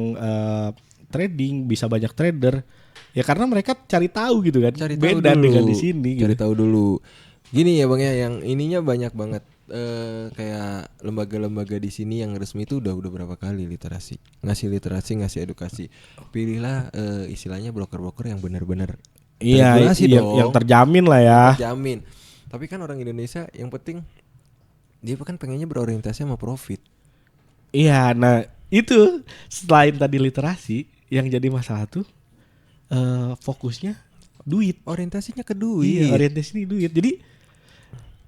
C: trading, bisa banyak trader? Ya karena mereka cari tahu gitu kan.
D: Cari tahu
C: beda
D: dulu.
C: dengan di sini.
D: Cari
C: Gitu.
D: tahu dulu. Gini ya bang ya, yang ininya banyak banget. Kayak lembaga-lembaga di sini yang resmi itu udah berapa kali ngasih literasi, ngasih edukasi. Pilihlah istilahnya broker-broker yang benar-benar
C: Iya, yang terjamin lah ya.
D: Terjamin. Tapi kan orang Indonesia yang penting dia kan pengennya berorientasi sama profit.
C: Iya, nah itu selain tadi literasi yang jadi masalah tuh fokusnya duit.
D: Orientasinya ke duit.
C: Iya, orientasinya duit. Jadi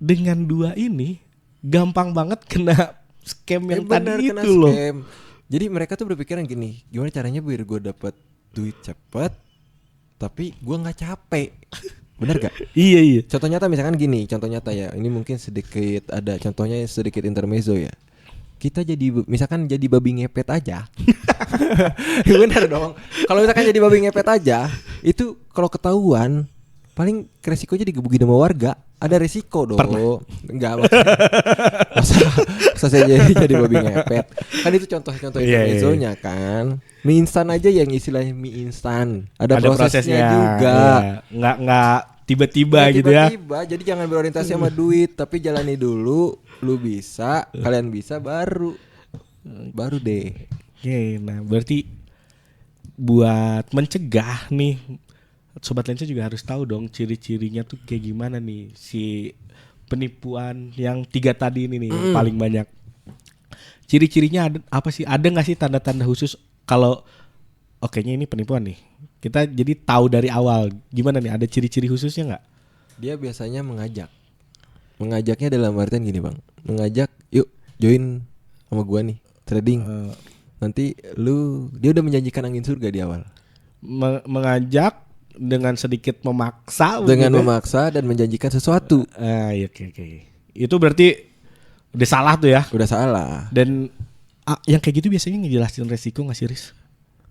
C: dengan dua ini gampang banget kena scam yang tadi itu loh.
D: Jadi mereka tuh berpikiran gini, gimana caranya biar gue dapat duit cepet, tapi gue nggak capek. Bener gak?
C: Iya.
D: Contoh nyata misalkan gini, contoh nyata ya. Ini mungkin sedikit ada contohnya sedikit intermezzo ya. Kita misalkan jadi babi ngepet aja. Bener dong. Kalau misalkan jadi babi ngepet aja, itu kalau ketahuan paling resikonya digebukin sama warga. Ada resiko dong. Enggak masa saya jadi babi ngepet. Kan itu contoh-contoh intermezzonya kan. Mie instan aja yang istilahnya mie instan. Ada prosesnya juga.
C: Iya. Nggak tiba-tiba gitu ya.
D: Tiba-tiba, jadi jangan berorientasi sama duit, tapi jalani dulu. Lu bisa, kalian bisa, baru deh.
C: Oke, nah berarti buat mencegah nih, Sobat Lensa juga harus tahu dong ciri-cirinya tuh kayak gimana nih si penipuan yang 3 tadi ini nih yang paling banyak. Ciri-cirinya apa sih? Ada nggak sih tanda-tanda khusus kalau okenya ini penipuan nih? Kita jadi tahu dari awal gimana nih? Ada ciri-ciri khususnya nggak?
D: Dia biasanya mengajaknya dalam artian gini bang, mengajak yuk join sama gua nih trading. Nanti dia udah menjanjikan angin surga di awal.
C: Mengajak dengan sedikit memaksa.
D: Dengan
C: begitu.
D: memaksa dan menjanjikan sesuatu.
C: Iya, oke. Itu berarti udah salah tuh ya.
D: Udah salah.
C: Dan yang kayak gitu biasanya ngejelasin resiko nggak sih, Riz?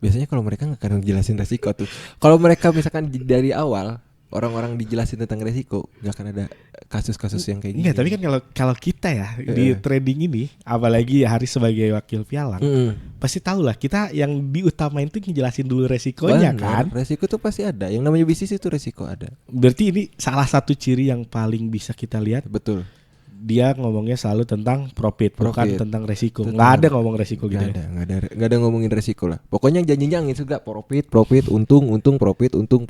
D: Biasanya kalau mereka nggak akan ngejelasin resiko tuh. Kalau mereka misalkan dari awal orang-orang dijelasin tentang resiko, nggak akan ada kasus-kasus yang kayak gini.
C: Enggak, tapi kan kalau kita ya di trading ini, apalagi Haris sebagai wakil pialang, pasti tahu lah kita yang diutamain tuh ngejelasin dulu resikonya.
D: Bener,
C: kan.
D: resiko tuh pasti ada. Yang namanya bisnis itu resiko ada.
C: Berarti ini salah satu ciri yang paling bisa kita lihat.
D: Betul.
C: Dia ngomongnya selalu tentang profit. Bukan tentang resiko.
D: Betul.
C: Nggak ada ngomong resiko gitu.
D: Nggak ada ngomongin resiko lah. Pokoknya janjinya angin surga, profit, untung, profit, untung.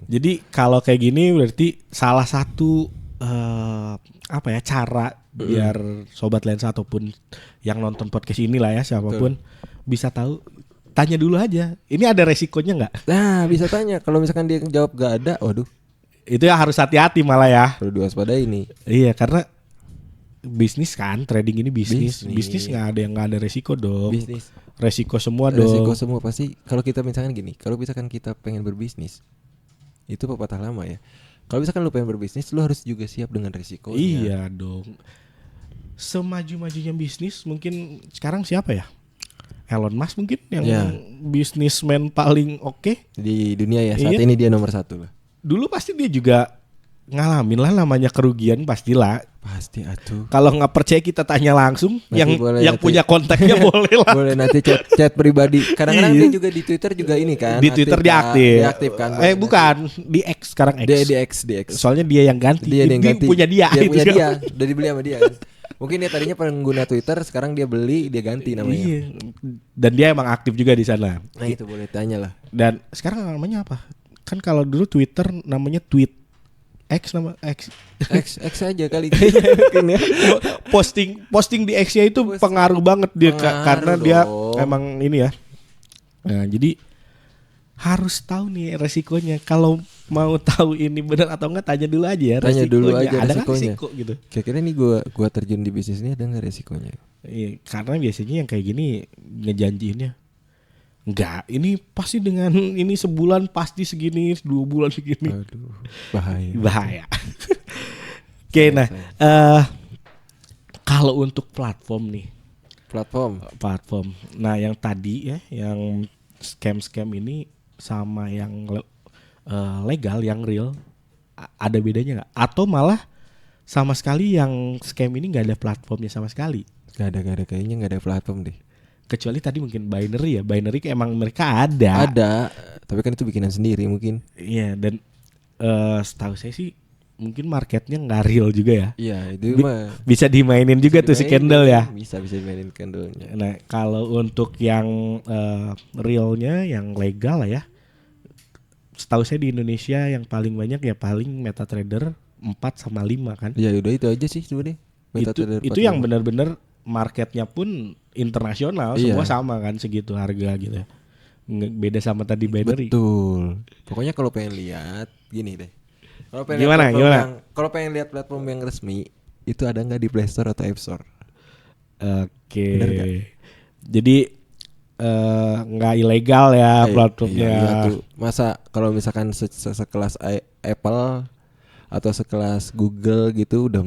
C: Jadi kalau kayak gini berarti salah satu cara biar Sobat Lensa ataupun yang nonton podcast ini lah ya siapapun bisa tahu, tanya dulu aja. Ini ada resikonya nggak?
D: Nah bisa tanya. Kalau misalkan dia jawab nggak ada, waduh.
C: Itu ya harus hati-hati malah ya.
D: Perlu diwaspadai ini.
C: Iya, karena bisnis kan, trading ini bisnis nggak ada resiko dong.
D: Bisnis
C: Resiko semua dong.
D: resiko semua pasti. Kalau kita misalkan gini, kalau misalkan kita pengen berbisnis, itu pepatah lama ya. Kalau misalkan lu pengen berbisnis, lu harus juga siap dengan resikonya.
C: Iya dong. Semaju-majunya bisnis mungkin sekarang siapa ya? Elon Musk mungkin yang bisnismen paling oke
D: di dunia ya. Saat ini dia nomor 1 lah.
C: Dulu pasti dia juga ngalamin lah namanya kerugian pastilah.
D: Pasti atuh.
C: Kalau nggak percaya kita tanya langsung
D: Nanti
C: yang punya kontaknya boleh lah.
D: Boleh nanti chat pribadi. Kadang-kadang dia juga di Twitter juga ini kan.
C: Di Twitter dia aktif.
D: Kan.
C: Bukan di X sekarang X.
D: Di X.
C: Soalnya dia yang ganti.
D: Dia yang ganti.
C: Punya dia.
D: Dia
C: gitu.
D: punya dia. Udah dibeli sama dia kan. Mungkin dia tadinya pengguna Twitter, sekarang dia beli, dia ganti namanya.
C: Iya. Dan dia emang aktif juga di sana.
D: Nah itu boleh tanya lah.
C: Dan sekarang namanya apa? Kan kalau dulu Twitter namanya tweet. X
D: aja kali.
C: posting di X-nya itu pengaruh banget dia karena
D: dong.
C: dia emang ini ya. Nah, jadi harus tahu nih resikonya. Kalau mau tahu ini benar atau enggak, tanya dulu aja ya.
D: Tanya dulu aja
C: ada
D: resikonya.
C: Resiko gitu.
D: Kira-kira nih gua terjun di bisnis ini ada nggak resikonya?
C: Iya, karena biasanya yang kayak gini ngejanjiinnya enggak, ini pasti dengan ini sebulan pasti segini, 2 bulan segini.
D: Aduh, bahaya.
C: Oke, nah kalau untuk platform nih. Platform. Nah, yang tadi ya, yang scam ini sama yang legal, yang real, ada bedanya nggak? Atau malah sama sekali yang scam ini nggak ada platformnya sama sekali?
D: Gak ada kayaknya nggak ada platform deh.
C: Kecuali tadi mungkin binary ya. Binary emang mereka ada.
D: Tapi kan itu bikinan sendiri mungkin.
C: Iya, dan setahu saya sih mungkin marketnya nggak real juga ya.
D: Iya, itu mah
C: bisa dimainin juga tuh si candle ya.
D: Bisa dimainin candlenya.
C: Nah, kalau untuk yang realnya, yang legal lah ya, setahu saya di Indonesia yang paling banyak ya paling MetaTrader 4 sama 5 kan.
D: Ya udah itu aja sih sebenarnya.
C: Itu yang benar-benar marketnya pun internasional, semua sama kan segitu harga gitu. Beda sama tadi binary.
D: Betul. Pokoknya kalau pengen lihat gini deh.
C: Gimana?
D: Kalau pengen lihat platform yang resmi, itu ada nggak di Play Store atau App Store?
C: Oke. Jadi nggak ilegal ya platformnya.
D: Iya, masa kalau misalkan sekelas Apple atau sekelas Google gitu udah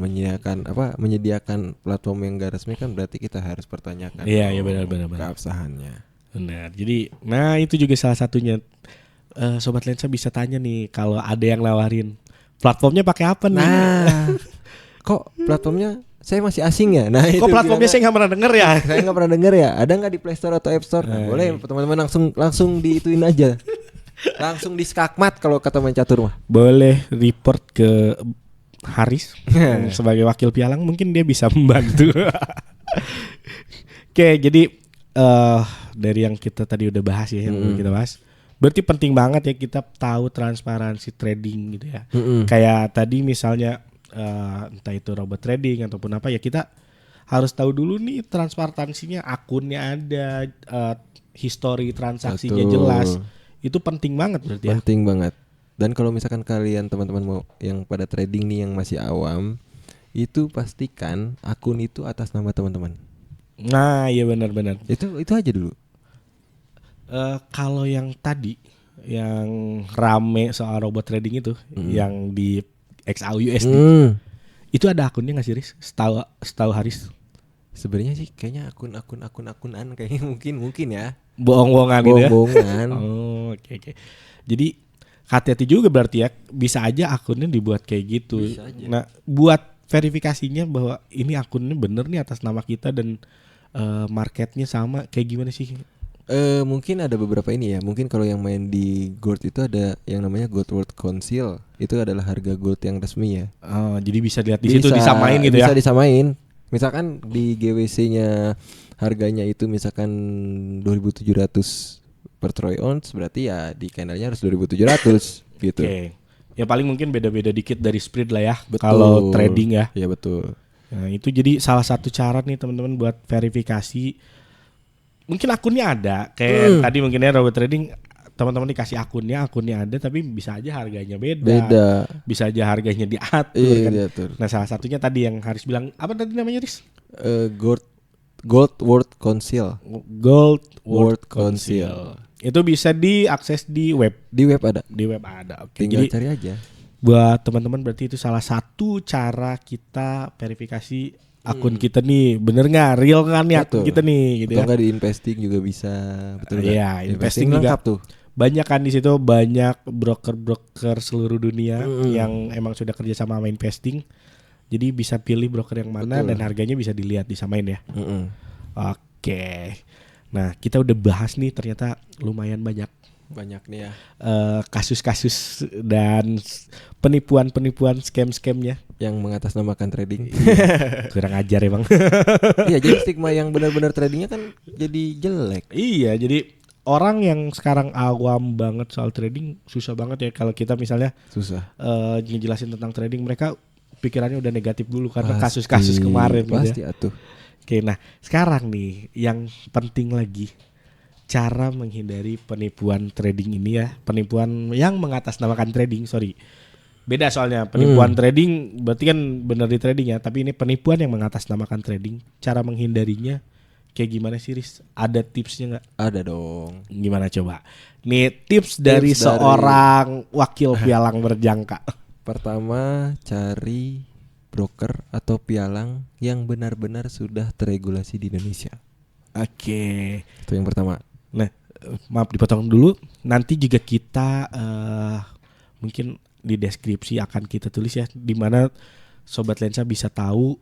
D: menyediakan platform yang gak resmi, kan berarti kita harus pertanyakan.
C: Iya benar.
D: Keabsahannya.
C: Benar. Jadi, itu juga salah satunya. Sobat Lensa bisa tanya nih kalau ada yang nawarin platformnya pakai apa nih?
D: Nah, kok platformnya saya masih asing ya? Nah,
C: kok platformnya saya nggak pernah denger ya?
D: Saya nggak pernah denger ya. Ada nggak di Play Store atau App Store? Nah, boleh teman-teman langsung diituin aja. Langsung di skakmat kalau kata main catur mah.
C: Boleh report ke Haris sebagai wakil pialang, mungkin dia bisa membantu. Oke, jadi dari yang kita tadi udah bahas ya, yang kita bahas, berarti penting banget ya kita tahu transparansi trading gitu ya. Kayak tadi misalnya entah itu robot trading ataupun apa ya, kita harus tahu dulu nih transparansinya, akunnya ada, history transaksinya
D: Betul.
C: jelas. Itu penting banget berarti ya.
D: Penting banget. Dan kalau misalkan kalian teman-teman mau yang pada trading nih yang masih awam, itu pastikan akun itu atas nama teman-teman.
C: Nah, iya benar-benar.
D: Itu aja dulu.
C: Kalau yang tadi yang rame soal robot trading itu, yang di XAUUSD, itu ada akunnya nggak sih, Riz? Setahu Haris.
D: Sebenarnya sih kayaknya akunan kayaknya mungkin ya.
C: Bohong-bohongan gitu ya.
D: Bohong-bohongan.
C: Oh, oke. Jadi hati-hati juga berarti ya, bisa aja akunnya dibuat kayak gitu.
D: Bisa aja.
C: Nah, buat verifikasinya bahwa ini akunnya bener nih atas nama kita dan marketnya sama, kayak gimana sih?
D: Mungkin ada beberapa ini ya. Mungkin kalau yang main di Gold itu ada yang namanya Gold World Council. Itu adalah harga gold yang resmi ya.
C: Oh, jadi bisa lihat di situ disamain gitu ya.
D: Bisa disamain. Misalkan di GWC-nya harganya itu misalkan 2.700 per troy ounce, berarti ya di candlenya harus 2.700 gitu.
C: Oke. Ya paling mungkin beda-beda dikit dari spread lah ya.
D: Betul.
C: Kalau trading ya.
D: Iya betul.
C: Nah, itu jadi salah satu cara nih teman-teman buat verifikasi. Mungkin akunnya ada, kayak tadi mungkin ya robot trading, teman-teman dikasih akunnya ada, tapi bisa aja harganya beda. Bisa aja harganya diatur
D: Iya,
C: kan.
D: diatur.
C: Nah, salah satunya tadi yang Haris bilang, apa tadi namanya, Riz?
D: Gold World Council.
C: Gold
D: World
C: World Council. Itu bisa diakses di web.
D: Di web ada.
C: Di web ada. Oke.
D: Tinggal
C: Jadi
D: cari aja.
C: buat teman-teman berarti itu salah satu cara kita verifikasi akun kita nih bener nggak, real kan nih akun
D: Betul.
C: kita nih gitu
D: Atau
C: ya.
D: enggak di investing juga bisa. Betul nggak?
C: Iya, investing juga
D: lengkap tuh.
C: banyak kan di situ, banyak broker-broker seluruh dunia yang emang sudah kerja sama investing. Jadi bisa pilih broker yang mana.
D: Betul.
C: Dan harganya bisa dilihat disamain ya.
D: Mm-mm.
C: Oke. Nah, kita udah bahas nih, ternyata lumayan banyak
D: Banyak nih ya.
C: kasus-kasus dan penipuan-penipuan scam-scamnya.
D: Yang mengatasnamakan trading.
C: Kurang ajar emang.
D: Iya, jadi stigma yang benar-benar tradingnya kan jadi jelek.
C: Iya, jadi orang yang sekarang awam banget soal trading susah banget ya kalau kita misalnya
D: Susah.
C: ngejelasin tentang trading, mereka pikirannya udah negatif dulu karena
D: Pasti,
C: kasus-kasus kemarin gitu ya.
D: Pasti atuh.
C: Oke, nah sekarang nih yang penting lagi, cara menghindari penipuan trading ini ya, penipuan yang mengatasnamakan trading, sorry. Beda soalnya, penipuan trading berarti kan benar di trading ya, tapi ini penipuan yang mengatasnamakan trading. Cara menghindarinya kayak gimana sih, Riz? Ada tipsnya nggak?
D: Ada dong.
C: Gimana coba? Nih tips dari seorang wakil pialang berjangka.
D: Pertama, cari broker atau pialang yang benar-benar sudah terregulasi di Indonesia.
C: Oke.
D: Itu yang pertama.
C: Nah, maaf dipotong dulu. Nanti juga kita mungkin di deskripsi akan kita tulis ya, di mana Sobat Lensa bisa tahu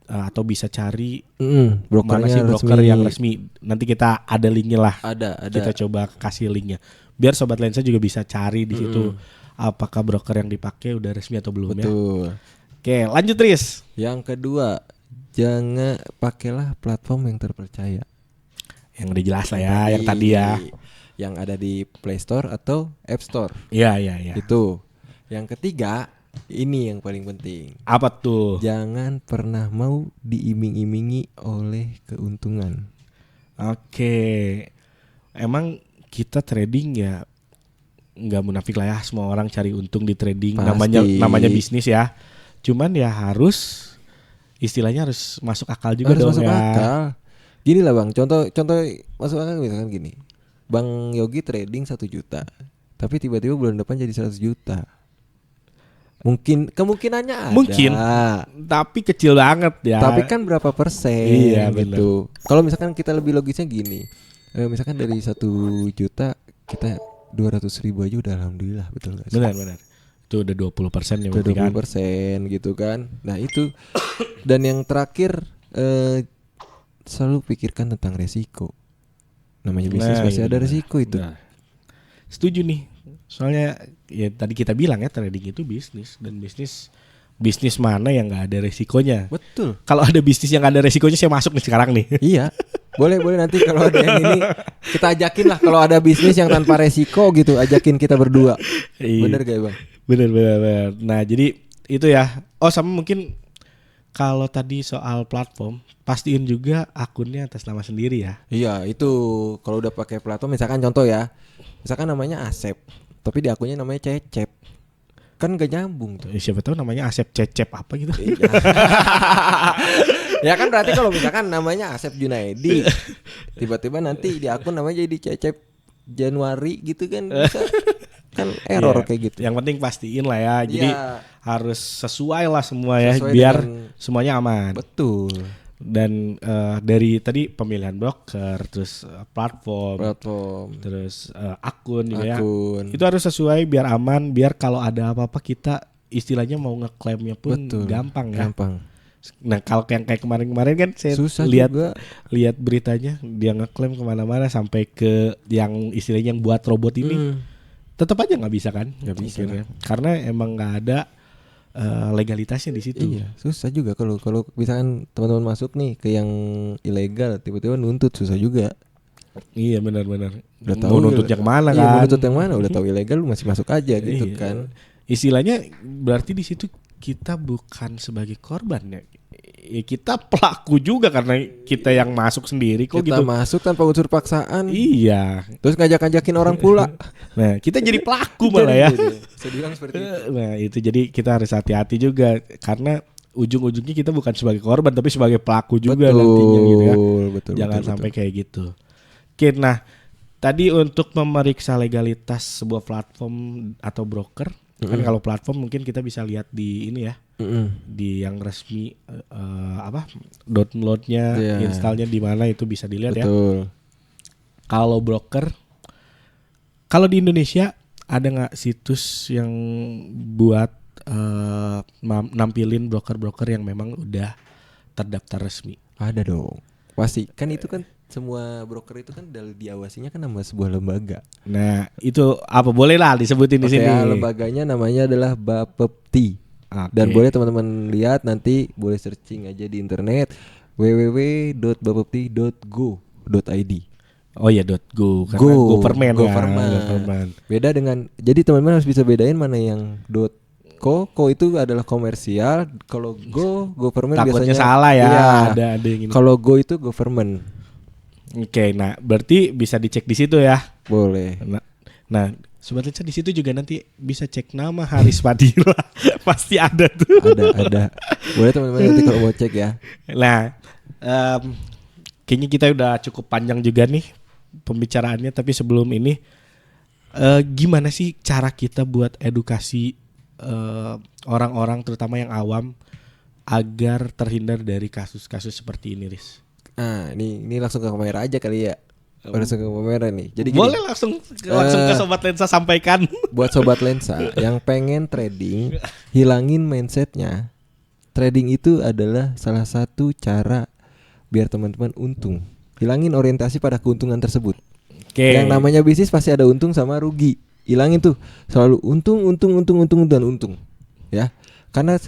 C: atau bisa cari mana sih broker yang resmi. Nanti kita ada linknya lah.
D: Ada.
C: Kita coba kasih linknya. Biar Sobat Lensa juga bisa cari di situ apakah broker yang dipakai udah resmi atau belum.
D: Betul.
C: Ya. Oke, lanjut Riz.
D: Yang kedua, jangan pakailah platform yang terpercaya.
C: Yang udah jelas lah ya, yang tadi ya.
D: Yang ada di Play Store atau App Store.
C: Iya.
D: Itu. Yang ketiga, ini yang paling penting.
C: Apa tuh?
D: Jangan pernah mau diiming-imingi oleh keuntungan.
C: Oke. Emang kita trading ya nggak munafik lah ya, semua orang cari untung di trading.
D: Pasti.
C: Namanya bisnis ya. Cuman ya harus istilahnya harus masuk akal juga
D: Harus
C: dong
D: masuk
C: ya.
D: akal. Gini lah Bang, contoh masuk akal misalkan gini. Bang Yogi trading 1 juta. Tapi tiba-tiba bulan depan jadi 100 juta. Mungkin kemungkinannya ada.
C: Mungkin. Tapi kecil banget ya.
D: Tapi kan berapa persen
C: Iya,
D: gitu. Kalau misalkan kita lebih logisnya gini. Misalkan dari 1 juta kita 200.000 aja udah alhamdulillah, betul gak sih?
C: Benar. Itu udah 20% ya
D: Udah
C: berarti kan.
D: 20% gitu kan. Nah itu. Dan yang terakhir selalu pikirkan tentang resiko. Namanya bisnis pasti ada resiko itu.
C: Nah, setuju nih. Soalnya ya tadi kita bilang ya trading itu bisnis, dan bisnis mana yang nggak ada resikonya.
D: Betul.
C: Kalau ada bisnis yang nggak ada resikonya, saya masuk nih sekarang nih.
D: Iya. Boleh nanti kalau ada yang ini kita ajakin lah, kalau ada bisnis yang tanpa resiko gitu, ajakin kita berdua.
C: Iya.
D: Bener gak Bang?
C: Bener. Nah jadi itu ya. Oh sama mungkin kalau tadi soal platform, pastiin juga akunnya atas nama sendiri ya.
D: Iya, itu kalau udah pakai platform, misalkan contoh ya, misalkan namanya Asep, tapi di akunnya namanya Cecep, kan gak nyambung tuh.
C: Siapa tahu namanya Asep Cecep apa gitu.
D: Iya. Ya kan berarti kalau misalkan namanya Asep Junaidi, tiba-tiba nanti di akun namanya jadi Cecep Januari gitu kan, bisa kan error
C: Iya,
D: kayak gitu.
C: Yang penting pastiin lah ya. Jadi
D: Iya.
C: harus sesuai lah semua ya,
D: Sesuai
C: biar
D: dengan-
C: semuanya aman.
D: Betul.
C: Dan dari tadi pemilihan broker, terus platform, terus akun juga
D: Akun.
C: ya. Itu harus sesuai biar aman, biar kalau ada apa-apa kita istilahnya mau ngeklaimnya pun
D: Betul.
C: gampang ya.
D: Gampang.
C: Nah kalau yang kayak kemarin-kemarin kan saya
D: Susah
C: lihat
D: juga.
C: lihat beritanya, dia ngeklaim kemana-mana sampai ke yang istilahnya yang buat robot ini, tetap aja nggak bisa kan?
D: Nggak bisa
C: Akhirnya. Karena emang nggak ada legalitasnya di situ.
D: Iya, susah juga kalau misalkan teman-teman masuk nih ke yang ilegal, tiba-tiba nuntut, susah juga.
C: Iya benar-benar.
D: Udah
C: Mau
D: tahu
C: nuntut yang mana
D: iya,
C: kan?
D: mau nuntut yang mana? Udah tahu ilegal lu masih masuk aja gitu
C: Iya.
D: kan.
C: Istilahnya berarti di situ kita bukan sebagai korban ya. Ya kita pelaku juga karena kita yang masuk sendiri kok
D: Kita
C: gitu.
D: masuk tanpa unsur paksaan.
C: Iya.
D: Terus ngajak-ngajakin orang pula.
C: Nah, kita jadi pelaku malah ya.
D: Bisa dibilang seperti itu.
C: Nah, itu jadi kita harus hati-hati juga karena ujung-ujungnya kita bukan sebagai korban tapi sebagai pelaku juga nantinya gitu ya.
D: Betul.
C: Jangan sampai kayak gitu. Oke, nah tadi untuk memeriksa legalitas sebuah platform atau broker, kan kalau platform mungkin kita bisa lihat di ini ya, di yang resmi downloadnya,
D: Iya.
C: installnya di mana itu bisa dilihat ya.
D: Betul.
C: Kalau broker, kalau di Indonesia ada nggak situs yang buat nampilin broker-broker yang memang udah terdaftar resmi?
D: Ada dong. Pasti. Kan itu kan semua broker itu kan diawasinya kan sama sebuah lembaga.
C: Nah, itu apa boleh lah disebutin di
D: Oke,
C: sini.
D: ya, lembaganya namanya adalah Bapepti. Dan boleh teman-teman lihat, nanti boleh searching aja di internet www.bapepti.go.id.
C: Oh ya .go karena
D: Go,
C: government kan,
D: government.
C: government.
D: Beda dengan, jadi teman-teman harus bisa bedain mana yang .co itu adalah komersial, kalau government
C: Takutnya
D: biasanya
C: salah ya,
D: iya.
C: ada yang ini.
D: Kalau go itu government.
C: Oke, nah berarti bisa dicek di situ ya.
D: Boleh.
C: Nah, Sobat Lensa di situ juga nanti bisa cek nama Haris Fadila. Pasti ada tuh.
D: Ada. Boleh teman-teman nanti kalau mau cek ya.
C: Nah, kayaknya kita udah cukup panjang juga nih pembicaraannya. Tapi sebelum ini, gimana sih cara kita buat edukasi orang-orang terutama yang awam agar terhindar dari kasus-kasus seperti ini, Riz?
D: Nah, ini langsung ke kamera aja kali ya. Langsung ke kamera nih. Jadi gini,
C: Boleh langsung ke Sobat Lensa sampaikan.
D: buat Sobat Lensa yang pengen trading, hilangin mindsetnya. Trading itu adalah salah satu cara biar teman-teman untung. Hilangin orientasi pada keuntungan tersebut.
C: Oke.
D: Yang namanya bisnis pasti ada untung sama rugi. Hilangin tuh selalu untung dan untung. Ya. Karena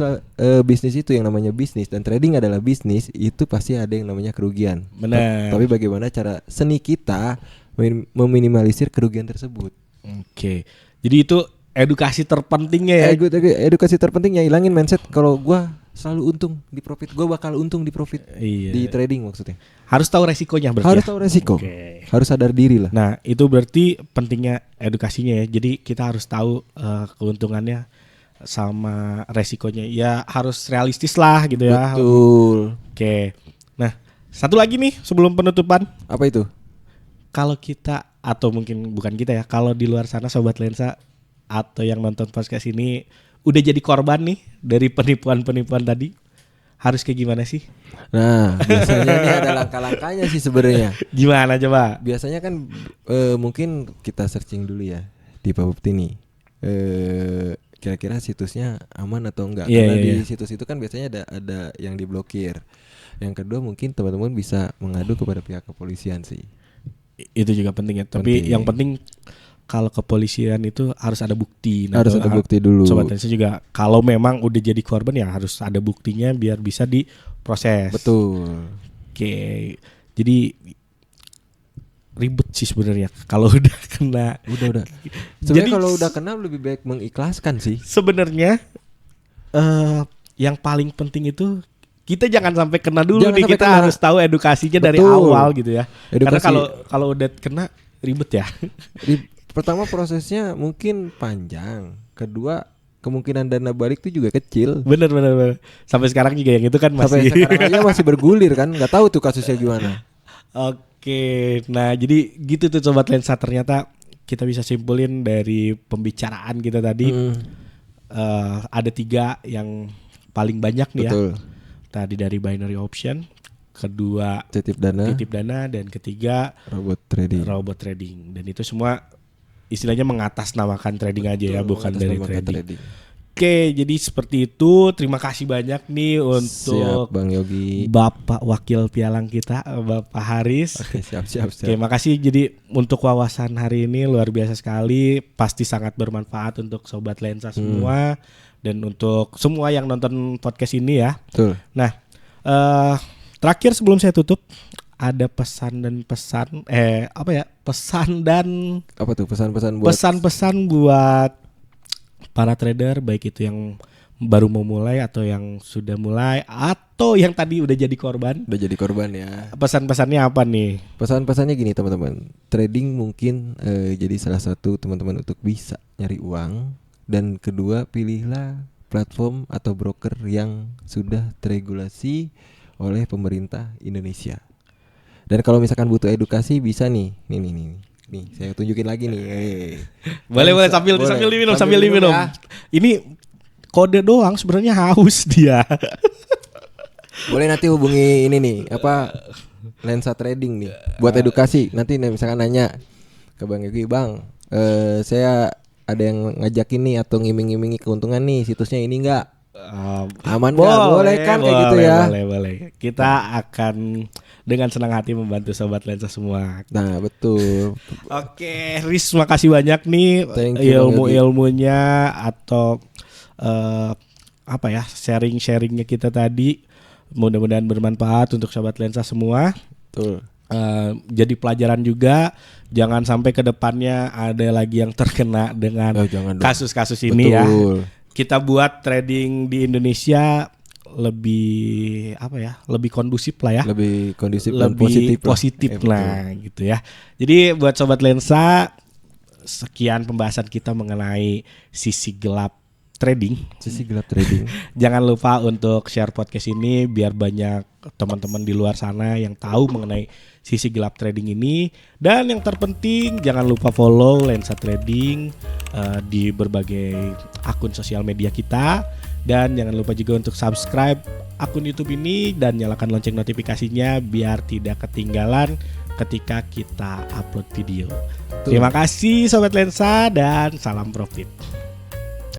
D: bisnis itu yang namanya bisnis dan trading adalah bisnis, itu pasti ada yang namanya kerugian.
C: Benar.
D: Tapi bagaimana cara seni kita meminimalisir kerugian tersebut?
C: Oke. Jadi itu edukasi terpentingnya ya.
D: Edukasi terpentingnya, hilangin mindset kalau gua selalu untung di profit, gua bakal untung di profit.
C: Iya.
D: Di trading maksudnya.
C: Harus tahu resikonya berarti.
D: Harus
C: ya?
D: tahu resiko.
C: Oke.
D: Harus sadar diri lah.
C: Nah, itu berarti pentingnya edukasinya ya. Jadi kita harus tahu keuntungannya sama resikonya. Ya harus realistis lah gitu ya.
D: Betul.
C: Oke. Nah, satu lagi nih sebelum penutupan.
D: Apa itu?
C: Kalau kita atau mungkin bukan kita ya, kalau di luar sana Sobat Lensa atau yang nonton podcast ini udah jadi korban nih dari penipuan-penipuan tadi, harus kayak gimana sih?
D: Nah, biasanya ini ada langkah-langkahnya sih sebenarnya.
C: Gimana coba?
D: Biasanya kan mungkin kita searching dulu ya di Bapepti nih. Kira-kira situsnya aman atau enggak?
C: Iya,
D: Karena
C: iya,
D: di
C: iya.
D: situs itu kan biasanya ada yang diblokir. Yang kedua mungkin teman-teman bisa mengadu kepada pihak kepolisian sih.
C: Itu juga penting ya. Tapi
D: Penting.
C: yang penting kalau kepolisian itu harus ada bukti.
D: Harus ada bukti dulu.
C: Sobat Lensa juga kalau memang udah jadi korban ya harus ada buktinya biar bisa diproses.
D: Betul.
C: Oke. Jadi ribet sih sebenarnya kalau udah kena.
D: Udah.
C: Jadi
D: Sebenarnya kalau udah kena lebih baik mengikhlaskan sih.
C: sebenarnya yang paling penting itu kita jangan sampai kena dulu
D: Jangan
C: nih,
D: sampai
C: kita
D: kena.
C: harus tahu edukasinya dari
D: Betul.
C: awal gitu ya. Karena
D: Edukasi.
C: kalau udah kena ribet ya.
D: Pertama prosesnya mungkin panjang. Kedua kemungkinan dana balik itu juga kecil.
C: Bener. Sampai sekarang juga yang itu kan
D: Sampai
C: masih.
D: sekarang aja masih bergulir kan, nggak tahu tuh kasusnya gimana.
C: Oke, nah jadi gitu tuh Sobat Lensa, ternyata kita bisa simpulin dari pembicaraan kita tadi ada 3 yang paling banyak nih
D: Betul.
C: ya. Tadi dari binary option, kedua
D: Titip dana,
C: dan ketiga
D: robot trading.
C: robot trading. Dan itu semua istilahnya mengatasnamakan trading aja ya, bukan dari
D: Mengatasnamakan
C: trading. Oke, jadi seperti itu. Terima kasih banyak nih untuk
D: Siap Bang Yogi.
C: Bapak Wakil Pialang kita, Bapak Haris.
D: Oke, siap.
C: Oke, makasih. Jadi untuk wawasan hari ini luar biasa sekali. Pasti sangat bermanfaat untuk Sobat Lensa semua. Dan untuk semua yang nonton podcast ini ya.
D: Betul.
C: Nah, terakhir sebelum saya tutup, ada pesan dan
D: Apa tuh pesan-pesan buat
C: pesan-pesan buat para trader, baik itu yang baru mau mulai atau yang sudah mulai atau yang tadi udah jadi korban.
D: udah jadi korban ya?
C: Pesan-pesannya apa nih?
D: Pesan-pesannya gini teman-teman. Trading mungkin jadi salah satu teman-teman untuk bisa nyari uang. Dan kedua, pilihlah platform atau broker yang sudah teregulasi oleh pemerintah Indonesia. Dan kalau misalkan butuh edukasi bisa nih. Nih, saya tunjukin lagi nih.
C: Boleh sambil diminum.
D: Ya.
C: Ini kode doang, sebenarnya haus dia.
D: Boleh nanti hubungi ini nih, Lensa Trading nih. Buat edukasi. Nanti misalkan nanya ke Bang Yogi, "Bang, saya ada yang ngajakin nih atau ngiming-ngimingi keuntungan nih, situsnya ini enggak?" Aman nggak? Boleh kan kayak gitu ya?
C: Boleh. Kita akan dengan senang hati membantu Sobat Lensa semua.
D: Nah, betul.
C: Oke, Riz, makasih banyak nih
D: Thank you, Bang Yogi.
C: ilmu-ilmunya atau sharing-sharingnya kita tadi. Mudah-mudahan bermanfaat untuk Sobat Lensa semua.
D: Betul.
C: Jadi pelajaran juga, jangan sampai ke depannya ada lagi yang terkena dengan
D: Jangan dong.
C: kasus-kasus ini
D: Betul.
C: ya. Kita buat trading di Indonesia lebih lebih kondusif lah ya.
D: Lebih kondusif dan
C: Lebih
D: positif
C: lah gitu ya. Jadi buat Sobat Lensa, sekian pembahasan kita mengenai sisi gelap trading.
D: Sisi gelap trading.
C: Jangan lupa untuk share podcast ini biar banyak teman-teman di luar sana yang tahu mengenai sisi gelap trading ini. Dan yang terpenting jangan lupa follow Lensa Trading di berbagai akun sosial media kita. Dan jangan lupa juga untuk subscribe akun YouTube ini dan nyalakan lonceng notifikasinya biar tidak ketinggalan ketika kita upload video. Terima kasih Sobat Lensa dan salam profit.